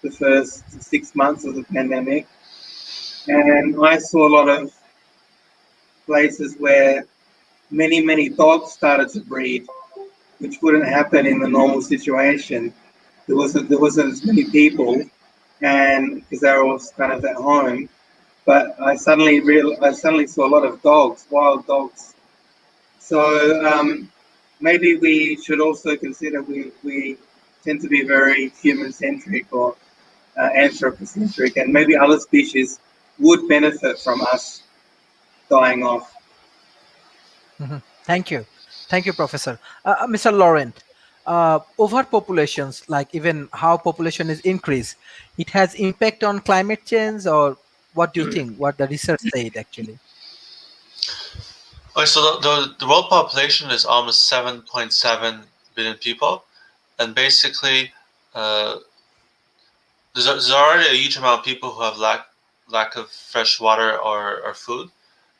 the first 6 months of the pandemic, and I saw a lot of places where many dogs started to breed, which wouldn't happen in the normal situation. There wasn't as many people, and because they were all kind of at home. But I suddenly saw a lot of dogs, wild dogs. So maybe we should also consider we tend to be very human centric or anthropocentric, and maybe other species would benefit from us dying off. Thank you. Thank you, Professor. Mr. Laurent, overpopulations, like even how population is increased, it has impact on climate change, or what do you think? What the research said actually? Okay, so the world population is almost 7.7 billion people, and basically, there's already a huge amount of people who have lack of fresh water or food,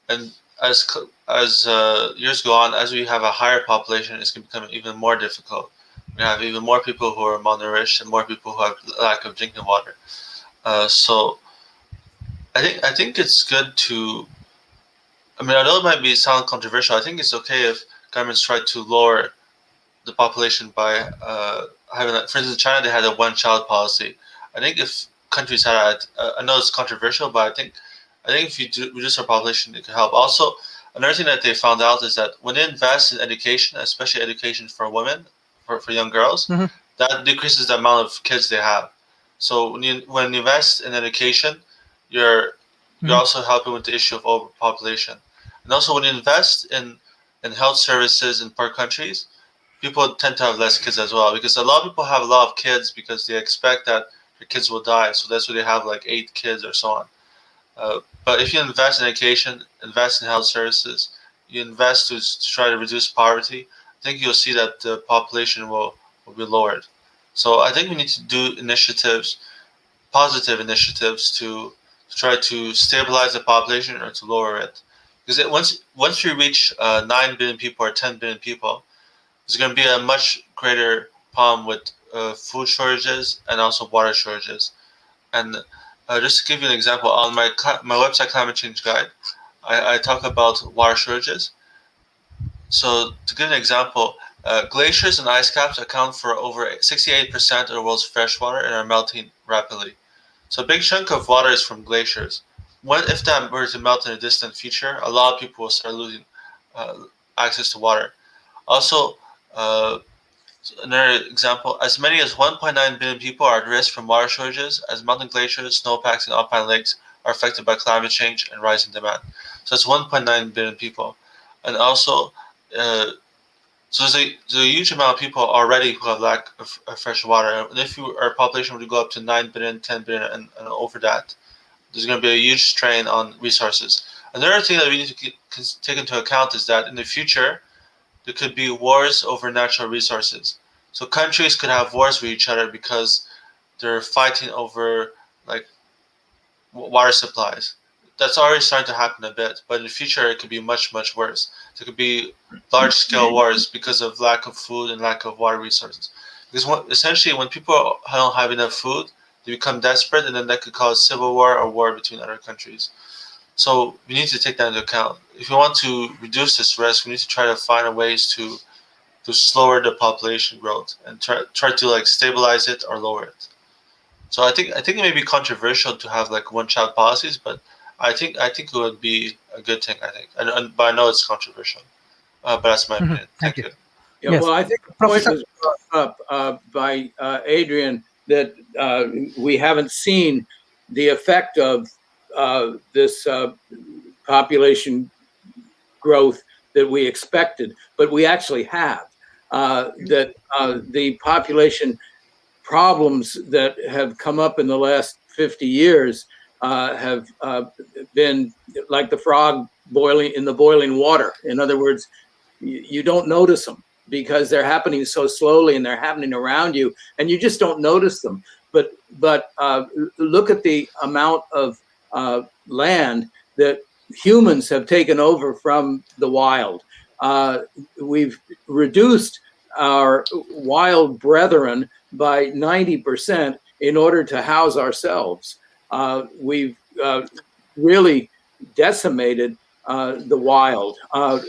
and as years go on, as we have a higher population, it's going to become even more difficult. We have even more people who are malnourished and more people who have lack of drinking water. So I think it's good to. I mean, although it might sound controversial, I think it's okay if governments try to lower the population by having, for instance, China, they had a one-child policy. I think if countries had, I know it's controversial, but I think if you reduce our population, it can help. Also, another thing that they found out is that when they invest in education, especially education for women, for young girls, that decreases the amount of kids they have. So when you invest in education, you're also helping with the issue of overpopulation. And also when you invest in health services in poor countries, people tend to have less kids as well, because a lot of people have a lot of kids because they expect that their kids will die. So that's why they have like 8 kids or so on. But if you invest in education, invest in health services, you invest to try to reduce poverty, I think you'll see that the population will be lowered. So I think we need to do positive initiatives to try to stabilize the population or to lower it. Because once we reach 9 billion people or 10 billion people, there's going to be a much greater problem with food shortages and also water shortages. And just to give you an example, on my website Climate Change Guide, I talk about water shortages. So to give an example, glaciers and ice caps account for over 68% of the world's fresh water and are melting rapidly. So a big chunk of water is from glaciers. If that were to melt in a distant future, a lot of people will start losing access to water. Also, another example, as many as 1.9 billion people are at risk from water shortages, as mountain glaciers, snowpacks, and alpine lakes are affected by climate change and rising demand. So that's 1.9 billion people. And also, so there's a huge amount of people already who have lack of fresh water. And if our population were to go up to 9 billion, 10 billion, and over that, there's going to be a huge strain on resources. Another thing that we need to take into account is that in the future, there could be wars over natural resources. So countries could have wars with each other because they're fighting over like water supplies. That's already starting to happen a bit, but in the future it could be much, much worse. There could be large-scale wars because of lack of food and lack of water resources. Because essentially, when people don't have enough food, they become desperate, and then that could cause civil war or war between other countries. So we need to take that into account. If we want to reduce this risk, we need to try to find ways to slower the population growth and try to like stabilize it or lower it. So I think it may be controversial to have like one child policies, but I think it would be a good thing. I think, but I know it's controversial. But that's my opinion. Thank Thank you. you. Yeah, Yes. well, I think the point Professor- was brought up by Adrian that we haven't seen the effect of this population growth that we expected, but we actually have. That the population problems that have come up in the last 50 years have been like the frog boiling in the boiling water. In other words, you don't notice them because they're happening so slowly and they're happening around you, and you just don't notice them. But look at the amount of land that humans have taken over from the wild. We've reduced our wild brethren by 90% in order to house ourselves. We've really decimated the wild.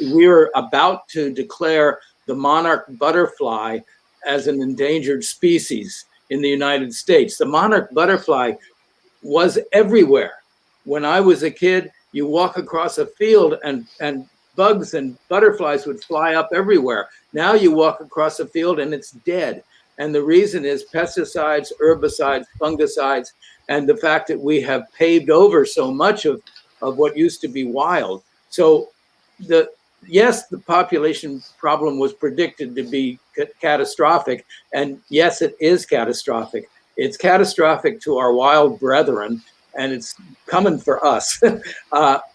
We're about to declare the monarch butterfly as an endangered species in the United States. The monarch butterfly was everywhere. When I was a kid, you walk across a field and bugs and butterflies would fly up everywhere. Now you walk across a field and it's dead. And the reason is pesticides, herbicides, fungicides, and the fact that we have paved over so much of what used to be wild. So yes, the population problem was predicted to be catastrophic. And yes, it is catastrophic. It's catastrophic to our wild brethren, and it's coming for us.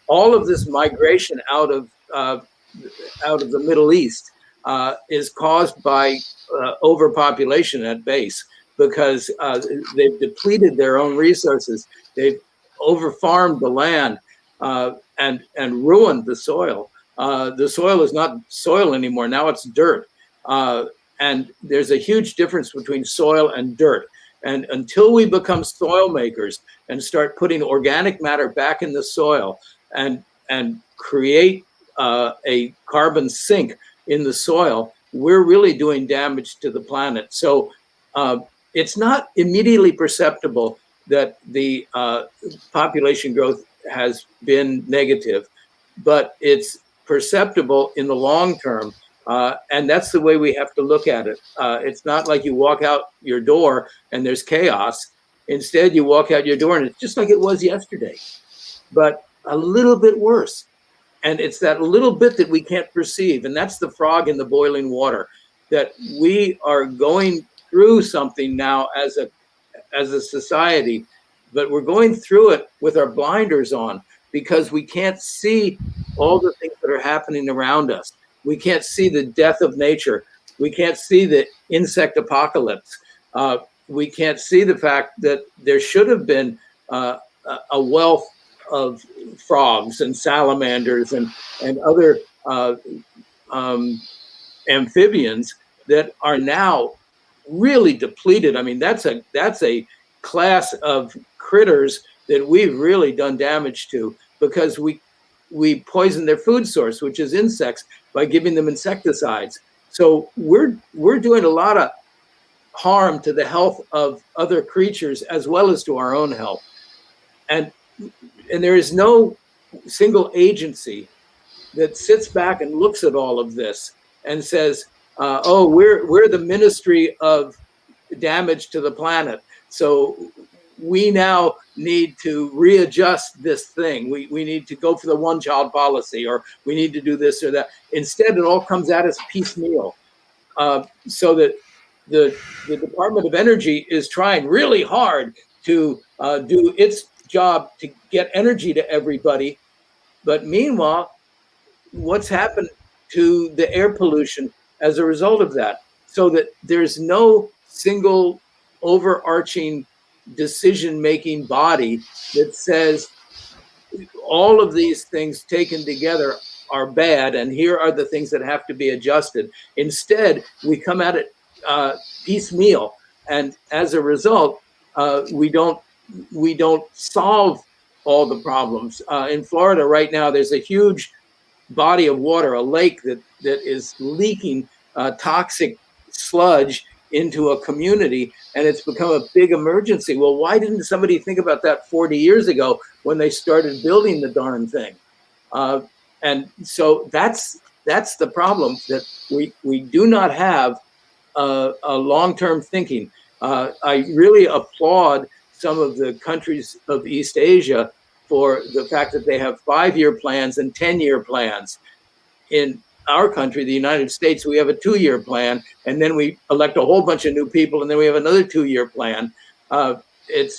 All of this migration out of the Middle East is caused by overpopulation at base, because they've depleted their own resources. They've overfarmed the land and ruined the soil. The soil is not soil anymore. Now it's dirt. And there's a huge difference between soil and dirt. And until we become soil makers and start putting organic matter back in the soil and create a carbon sink in the soil, we're really doing damage to the planet. So it's not immediately perceptible that the population growth has been negative, but it's perceptible in the long term. And that's the way we have to look at it. It's not like you walk out your door and there's chaos. Instead, you walk out your door and it's just like it was yesterday, but a little bit worse. And it's that little bit that we can't perceive. And that's the frog in the boiling water, that we are going through something now as a society, but we're going through it with our blinders on because we can't see all the things that are happening around us. We can't see the death of nature. We can't see the insect apocalypse. We can't see the fact that there should have been a wealth of frogs and salamanders and other amphibians that are now really depleted. I mean, that's a class of critters that we've really done damage to because we poison their food source, which is insects, by giving them insecticides. So we're doing a lot of harm to the health of other creatures as well as to our own health. And there is no single agency that sits back and looks at all of this and says, oh, we're the ministry of damage to the planet, so we now need to readjust this thing. We need to go for the one-child policy, or we need to do this or that. Instead, it all comes at us piecemeal, so that the Department of Energy is trying really hard to do its job to get energy to everybody. But meanwhile, what's happened to the air pollution as a result of that? So that there's no single overarching decision-making body that says all of these things taken together are bad, and here are the things that have to be adjusted. Instead, we come at it piecemeal, and as a result, we don't solve all the problems. In Florida right now, there's a huge body of water, a lake that is leaking toxic sludge into a community, and it's become a big emergency. Well, why didn't somebody think about that 40 years ago when they started building the darn thing? And so that's the problem, that we do not have a long-term thinking. I really applaud some of the countries of East Asia for the fact that they have 5-year plans and 10-year plans. In our country, the United States, we have a 2-year plan, and then we elect a whole bunch of new people, and then we have another 2-year plan. It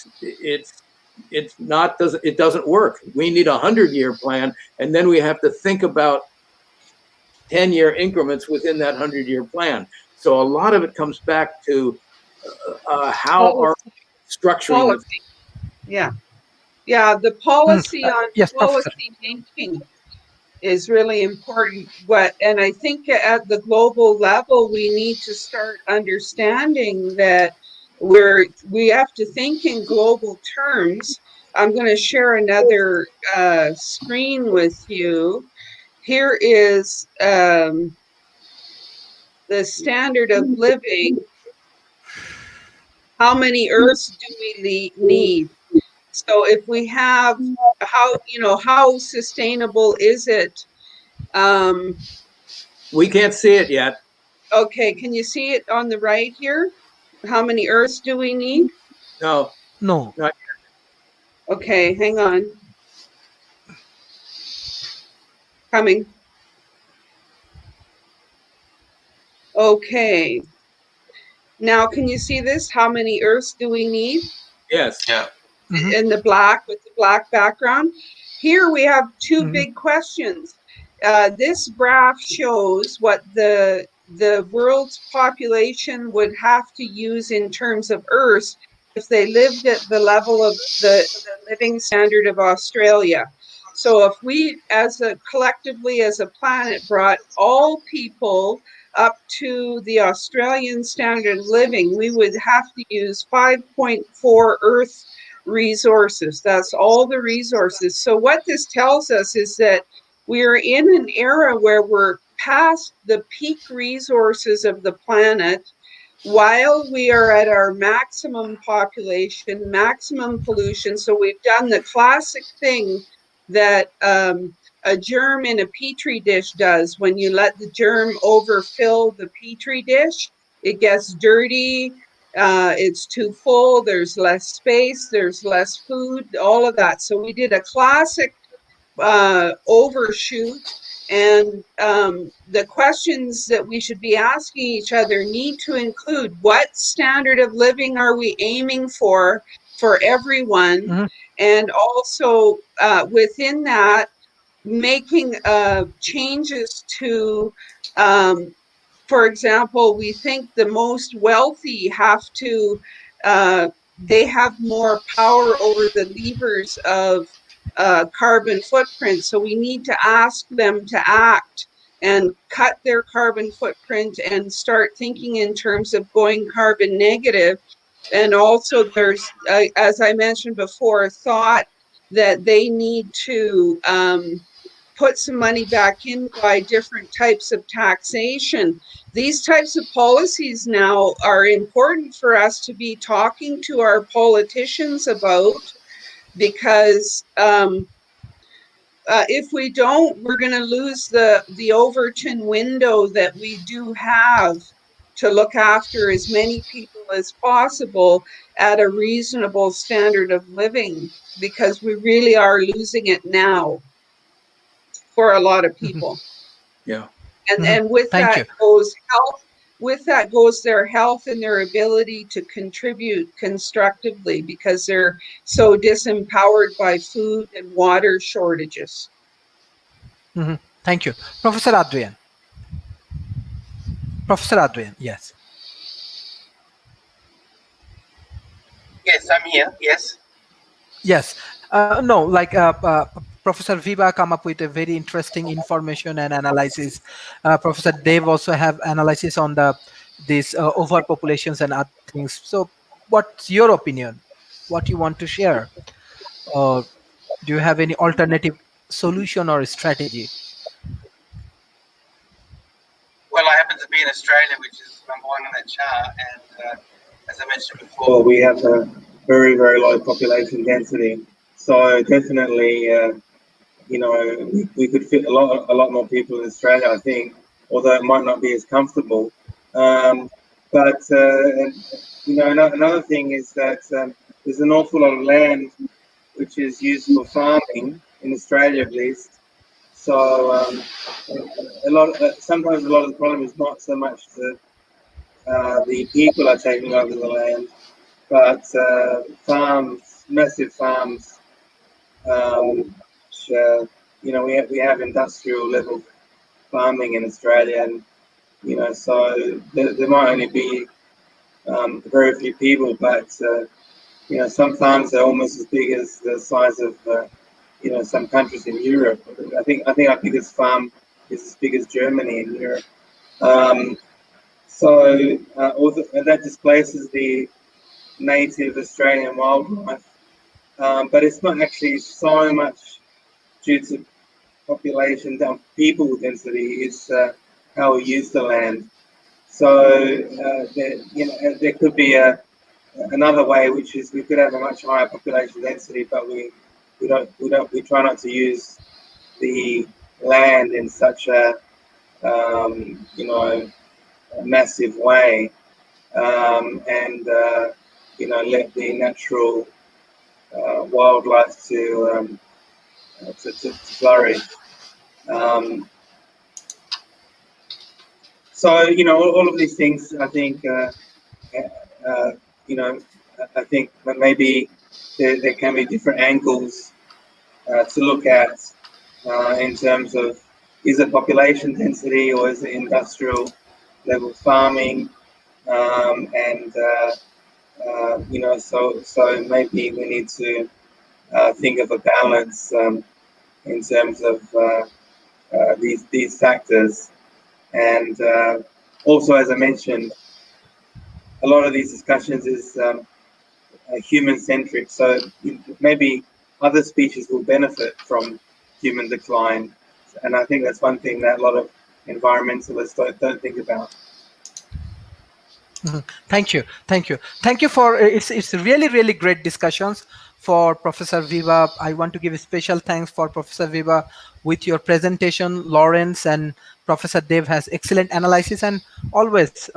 doesn't work. We need a 100-year plan, and then we have to think about 10-year increments within that 100-year plan. So a lot of it comes back to how are we structuring policy. Yeah, the policy on Yes, Professor. policy making is really important. And I think at the global level, we need to start understanding that we have to think in global terms. I'm going to share another screen with you. Here is the standard of living. How many Earths do we need? So if we have, how sustainable is it? We can't see it yet. Okay, can you see it on the right here? How many Earths do we need? No. No. Not yet. Okay, hang on. Coming. Okay. Now, can you see this? How many Earths do we need? Yes. Yeah. In the black, with the black background. Here we have two big questions. This graph shows what the world's population would have to use in terms of Earths if they lived at the level of the living standard of Australia. So if we, collectively as a planet, brought all people up to the Australian standard of living, we would have to use 5.4 Earth resources. That's all the resources. So what this tells us is that we're in an era where we're past the peak resources of the planet, while we are at our maximum population, maximum pollution. So we've done the classic thing that a germ in a petri dish does. When you let the germ overfill the petri dish, it gets dirty, it's too full, there's less space, there's less food, all of that. So we did a classic overshoot, and the questions that we should be asking each other need to include: what standard of living are we aiming for everyone? And also within that, making changes to, for example, we think the most wealthy have to, they have more power over the levers of carbon footprint. So we need to ask them to act and cut their carbon footprint and start thinking in terms of going carbon negative. And also there's, as I mentioned before, thought that they need to put some money back in by different types of taxation. These types of policies now are important for us to be talking to our politicians about, because if we don't, we're going to lose the Overton window that we do have to look after as many people as possible at a reasonable standard of living, because we really are losing it now for a lot of people. Yeah. And with that goes health. With that goes their health and their ability to contribute constructively, because they're so disempowered by food and water shortages. Thank you. Professor Adrian. Professor Adrian, yes. Yes, I'm here. Yes. Yes. No, like Professor Viva come up with a very interesting information and analysis. Professor Dave also have analysis on the these overpopulations and other things. So, what's your opinion? What you want to share? Or do you have any alternative solution or strategy? Well, I happen to be in Australia, which is number one on that chart, and as I mentioned before, we have a very, very low population density. So definitely, we could fit a lot more people in Australia, I think, although it might not be as comfortable. But another thing is that there's an awful lot of land which is used for farming in Australia, at least. So sometimes a lot of the problem is not so much the people are taking over the land, but farms, massive farms, which we have industrial level farming in Australia, and so there might only be very few people, but some farms are almost as big as the size of some countries in Europe. I think our biggest farm is as big as Germany in Europe. Um, that displaces the native Australian wildlife, but it's not actually so much due to population people density. It's how we use the land. So there could be another way, which is we could have a much higher population density, but we try not to use the land in such a massive way, and let the natural wildlife to flourish. Um, so all of these things, I think, uh, you know, I think that maybe there can be different angles to look at in terms of, is it population density or is it industrial level farming, and so maybe we need to think of a balance in terms of these factors, and also, as I mentioned, a lot of these discussions is human centric, so maybe other species will benefit from human decline, and I think that's one thing that a lot of environmentalists don't think about. Mhm. Thank you for it's really great discussions for Professor Viva. I want to give a special thanks for Professor Viva with your presentation. Lawrence and Professor Dave has excellent analysis, and always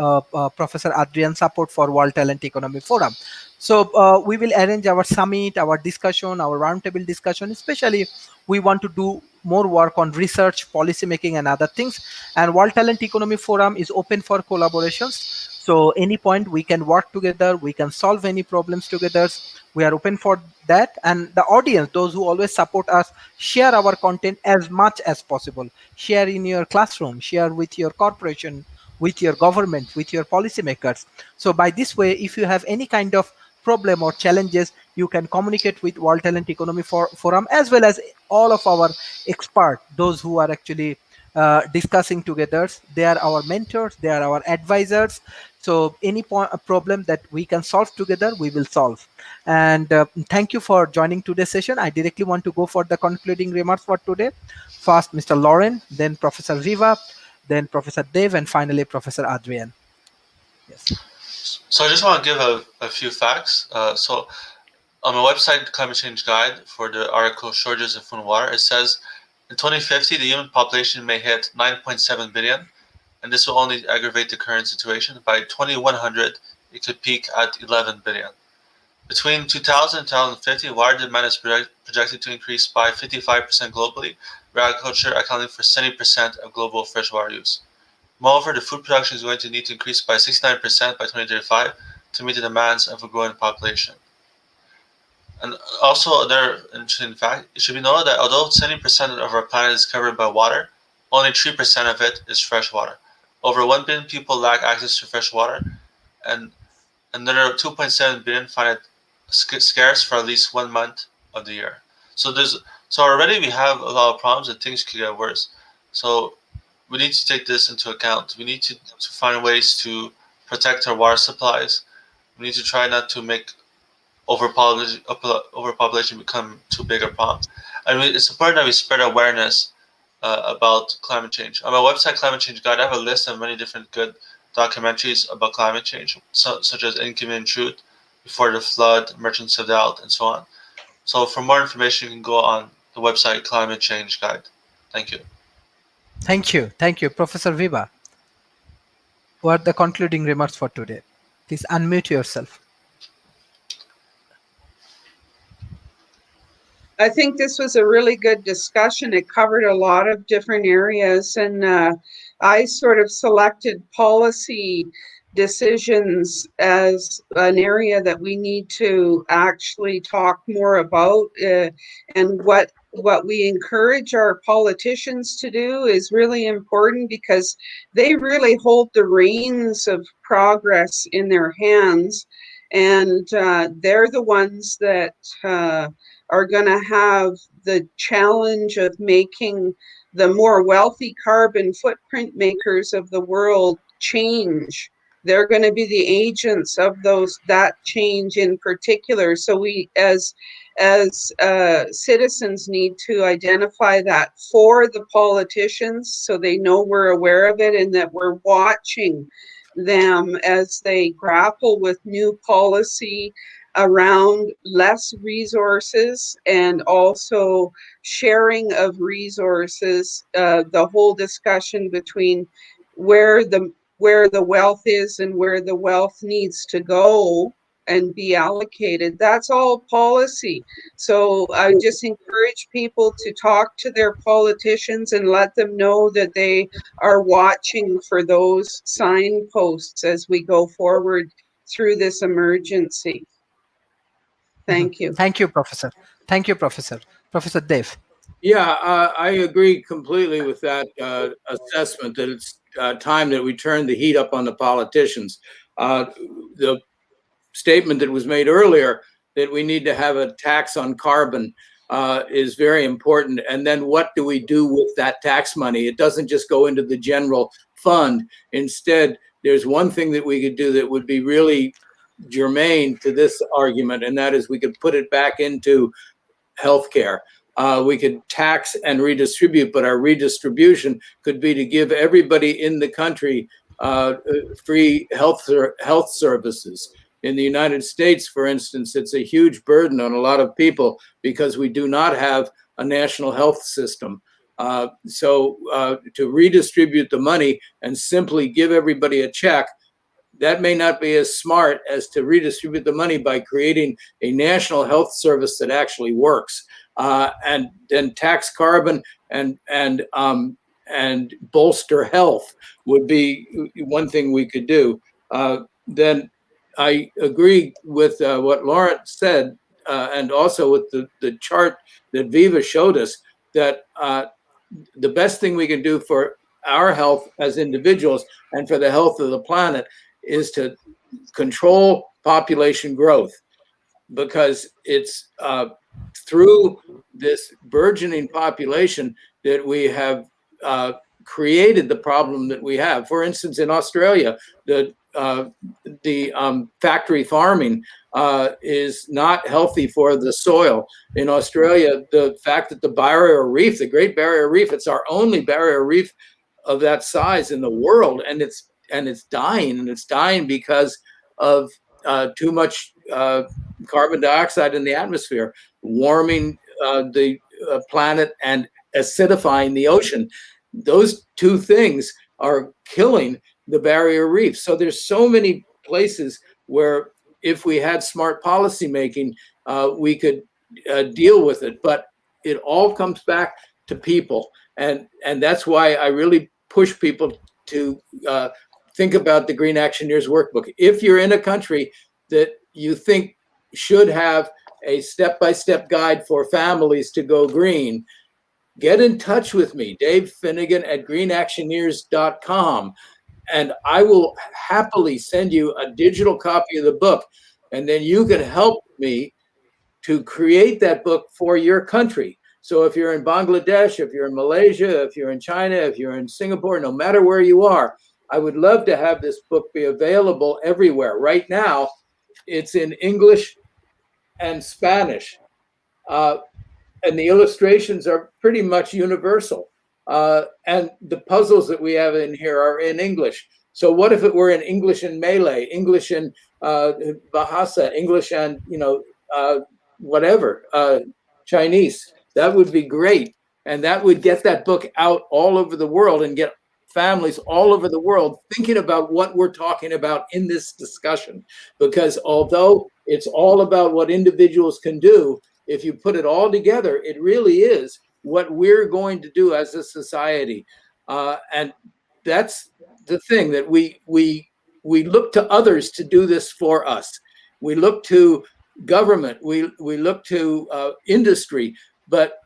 Professor Adrian support for World Talent Economy Forum. So we will arrange our summit, our discussion, our roundtable discussion. Especially, we want to do more work on research, policy making, and other things. And World Talent Economy Forum is open for collaborations. So any point we can work together, we can solve any problems together. We are open for that. And the audience, those who always support us, share our content as much as possible. Share in your classroom, share with your corporation, with your government, with your policymakers. So by this way, if you have any kind of problem or challenges, you can communicate with World Talent Economy Forum, as well as all of our experts, those who are actually discussing together. They are our mentors, they are our advisors. So any problem that we can solve together, we will solve. And thank you for joining today's session. I directly want to go for the concluding remarks for today. First Mr. Lauren, then Professor Viva, then Professor Dave, and finally Professor Adrian. Yes. So I just want to give a few facts. So on my website, Climate Change Guide, for the article Shortages of Food and Water, it says in 2050, the human population may hit 9.7 billion, and this will only aggravate the current situation. By 2100, it could peak at 11 billion. Between 2000 and 2050, water demand is projected to increase by 55% globally, with agriculture accounting for 70% of global freshwater use. Moreover, the food production is going to need to increase by 69% by 2035 to meet the demands of a growing population. And also, another interesting fact, it should be noted that although 70% of our planet is covered by water, only 3% of it is fresh water. Over 1 billion people lack access to fresh water, and another 2.7 billion find it scarce for at least 1 month of the year. So already we have a lot of problems and things could get worse. So we need to take this into account. We need to find ways to protect our water supplies. We need to try not to make overpopulation become too big a problem. And it's important that we spread awareness about climate change. On my website, Climate Change Guide, I have a list of many different good documentaries about climate change, such as Inconvenient Truth, Before the Flood, Merchants of Doubt, and so on. So for more information, you can go on the website Climate Change Guide. Thank you. Thank you, Professor Viva. What are the concluding remarks for today? Please unmute yourself. I think this was a really good discussion. It covered a lot of different areas, and I sort of selected policy decisions as an area that we need to actually talk more about, and what we encourage our politicians to do is really important, because they really hold the reins of progress in their hands, and they're the ones that are going to have the challenge of making the more wealthy carbon footprint makers of the world change. They're going to be the agents of that change in particular. So we, as citizens, need to identify that for the politicians, so they know we're aware of it and that we're watching them as they grapple with new policy around less resources and also sharing of resources, the whole discussion between where the wealth is and where the wealth needs to go and be allocated. That's all policy. So I just encourage people to talk to their politicians and let them know that they are watching for those signposts as we go forward through this emergency. Thank you. Thank you, Professor. Thank you, Professor. Professor Dev. Yeah, I agree completely with that assessment that it's time that we turn the heat up on the politicians. The statement that was made earlier that we need to have a tax on carbon is very important. And then what do we do with that tax money? It doesn't just go into the general fund. Instead, there's one thing that we could do that would be really germane to this argument, and that is we could put it back into healthcare. We could tax and redistribute, but our redistribution could be to give everybody in the country free health services. In the United States, for instance, it's a huge burden on a lot of people because we do not have a national health system. So to redistribute the money and simply give everybody a check, that may not be as smart as to redistribute the money by creating a national health service that actually works. And then tax carbon and bolster health would be one thing we could do. Then I agree with what Lawrence said, and also with the chart that Viva showed us, that the best thing we can do for our health as individuals and for the health of the planet is to control population growth, because it's through this burgeoning population that we have created the problem that we have. For instance, in Australia, the factory farming is not healthy for the soil. In Australia, the fact that the barrier reef, the Great Barrier Reef, it's our only barrier reef of that size in the world, and it's dying, and it's dying because of too much carbon dioxide in the atmosphere, warming the planet and acidifying the ocean. Those two things are killing the barrier reef. So there's so many places where if we had smart policy making, we could deal with it. But it all comes back to people. And that's why I really push people to think about the Green Actioneers Workbook. If you're in a country that you think should have a step-by-step guide for families to go green, get in touch with me, Dave Finnegan at greenactioneers.com, and I will happily send you a digital copy of the book and then you can help me to create that book for your country. So if you're in Bangladesh, if you're in Malaysia, if you're in China, if you're in Singapore, no matter where you are, I would love to have this book be available everywhere. Right now, it's in English and Spanish. And the illustrations are pretty much universal. And the puzzles that we have in here are in English. So what if it were in English and Malay, English and Bahasa, English and, whatever, Chinese? That would be great. And that would get that book out all over the world and get families all over the world thinking about what we're talking about in this discussion. Because although it's all about what individuals can do, if you put it all together, it really is what we're going to do as a society. And that's the thing, that we look to others to do this for us. We look to government, we look to industry, but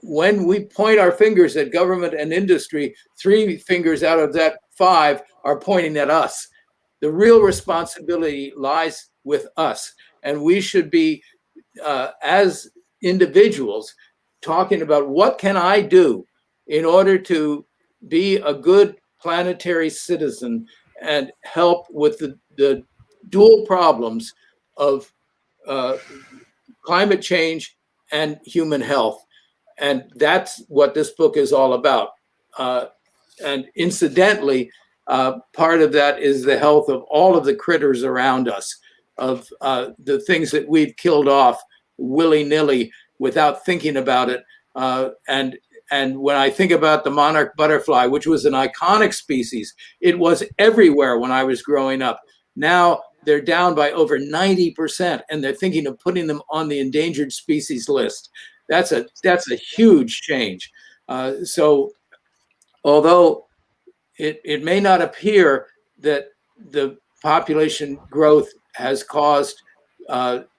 when we point our fingers at government and industry, 3 fingers out of that 5 are pointing at us. The real responsibility lies with us, and we should be, as individuals, talking about what can I do in order to be a good planetary citizen and help with the dual problems of climate change and human health. And that's what this book is all about. And incidentally, part of that is the health of all of the critters around us, of the things that we've killed off willy-nilly without thinking about it. And when I think about the monarch butterfly, which was an iconic species, it was everywhere when I was growing up. Now they're down by over 90%, and they're thinking of putting them on the endangered species list. That's a huge change. So although it may not appear that the population growth has caused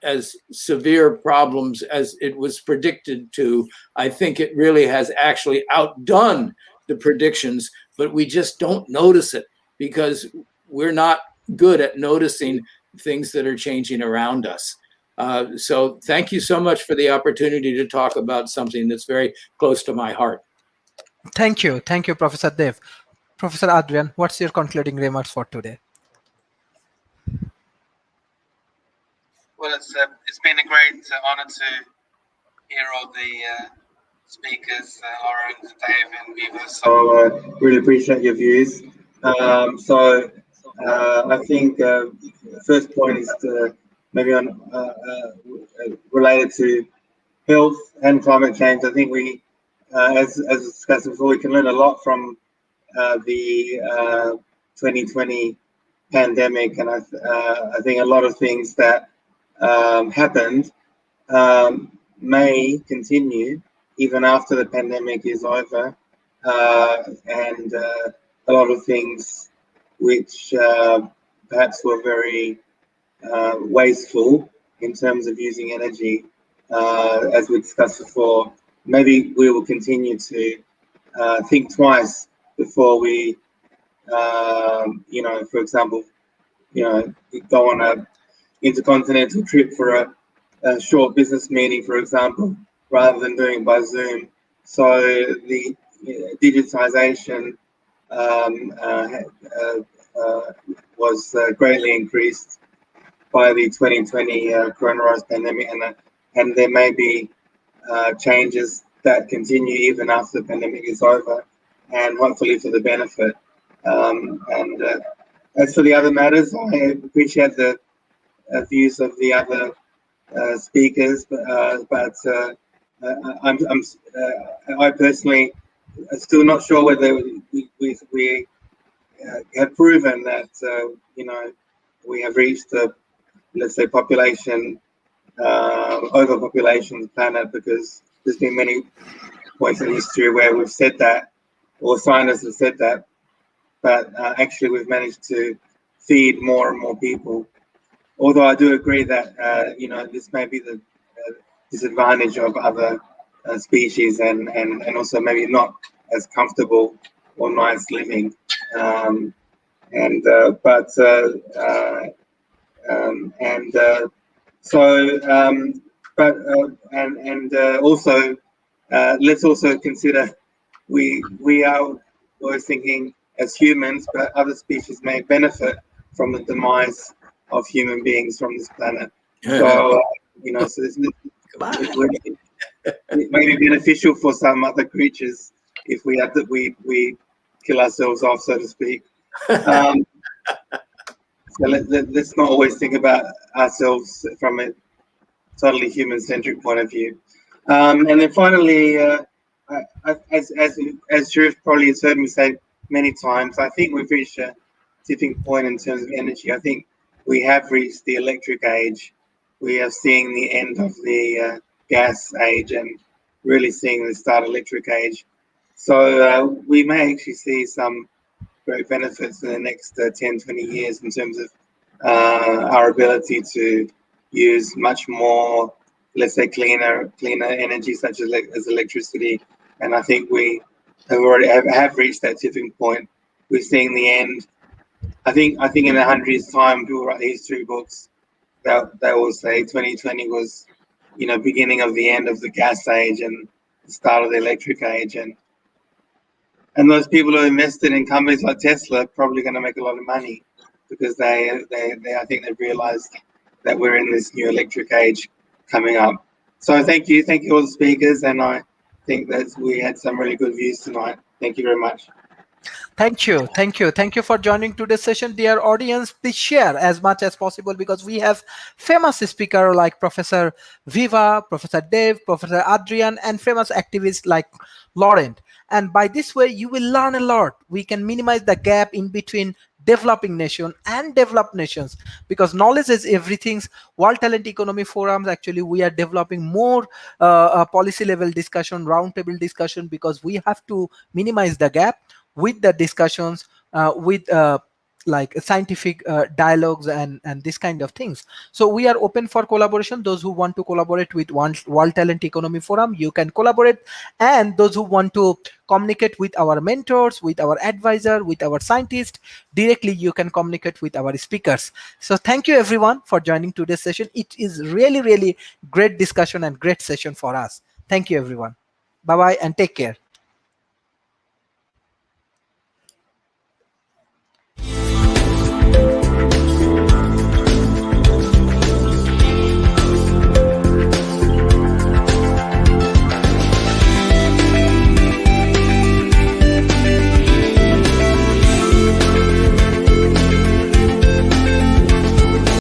as severe problems as it was predicted to, I think it really has actually outdone the predictions, but we just don't notice it because we're not good at noticing things that are changing around us. So thank you so much for the opportunity to talk about something that's very close to my heart. Thank you, Professor Dev. Professor Adrian, what's your concluding remarks for today? Well, it's been a great honor to hear all the speakers, Laura and Dave and Viva. So really appreciate your views. I think the first point is maybe on related to health and climate change. I think we, as discussed before, we can learn a lot from the 2020 pandemic, and I think a lot of things that happened may continue even after the pandemic is over, and a lot of things which perhaps were very wasteful in terms of using energy, as we discussed before. Maybe we will continue to think twice before we, for example, go on a intercontinental trip for a short business meeting, for example, rather than doing by Zoom. So the digitization was greatly increased by the 2020 coronavirus pandemic, and there may be changes that continue even after the pandemic is over, and hopefully for the benefit. As for the other matters, I appreciate the views of the other speakers, but I personally am still not sure whether we have proven that we have reached the, let's say, population overpopulation of the planet, because there's been many points in history where we've said that, or scientists have said that, but actually we've managed to feed more and more people. Although I do agree that this may be the disadvantage of other species, and also maybe not as comfortable or nice living. And so, but and also, let's also consider we are always thinking as humans, but other species may benefit from the demise of human beings from this planet. So so this, Come on. it may be beneficial for some other creatures if we have we kill ourselves off, so to speak. Um, so let's not always think about ourselves from a totally human-centric point of view. And then finally, as Sharif probably has heard me say many times, I think we've reached a tipping point in terms of energy. I think we have reached the electric age. We are seeing the end of the gas age and really seeing the start electric age. So we may actually see some great benefits in the next 10, 20 years in terms of our ability to use much more, let's say, cleaner energy such as electricity. And I think we have already have reached that tipping point. We're seeing the end. I think in 100 years' time, people write history books. They will say 2020 was, beginning of the end of the gas age and the start of the electric age. And those people who invested in companies like Tesla are probably going to make a lot of money because they I think they've realized that we're in this new electric age coming up. So thank you all the speakers, and I think that we had some really good views tonight. Thank you very much. Thank you for joining today's session, dear audience. Please share as much as possible because we have famous speaker like Professor Viva, Professor Dave, Professor Adrian, and famous activists like Laurent. And by this way, you will learn a lot. We can minimize the gap in between developing nation and developed nations because knowledge is everything's. World Talent Economy Forums, actually we are developing more policy level discussion, roundtable discussion, because we have to minimize the gap with the discussions, with like scientific dialogues and this kind of things. So we are open for collaboration. Those who want to collaborate with World Talent Economy Forum, you can collaborate, and those who want to communicate with our mentors, with our advisor, with our scientists directly, you can communicate with our speakers. So thank you everyone for joining today's session. It is really great discussion and great session for us. Thank you everyone. Bye bye and take care.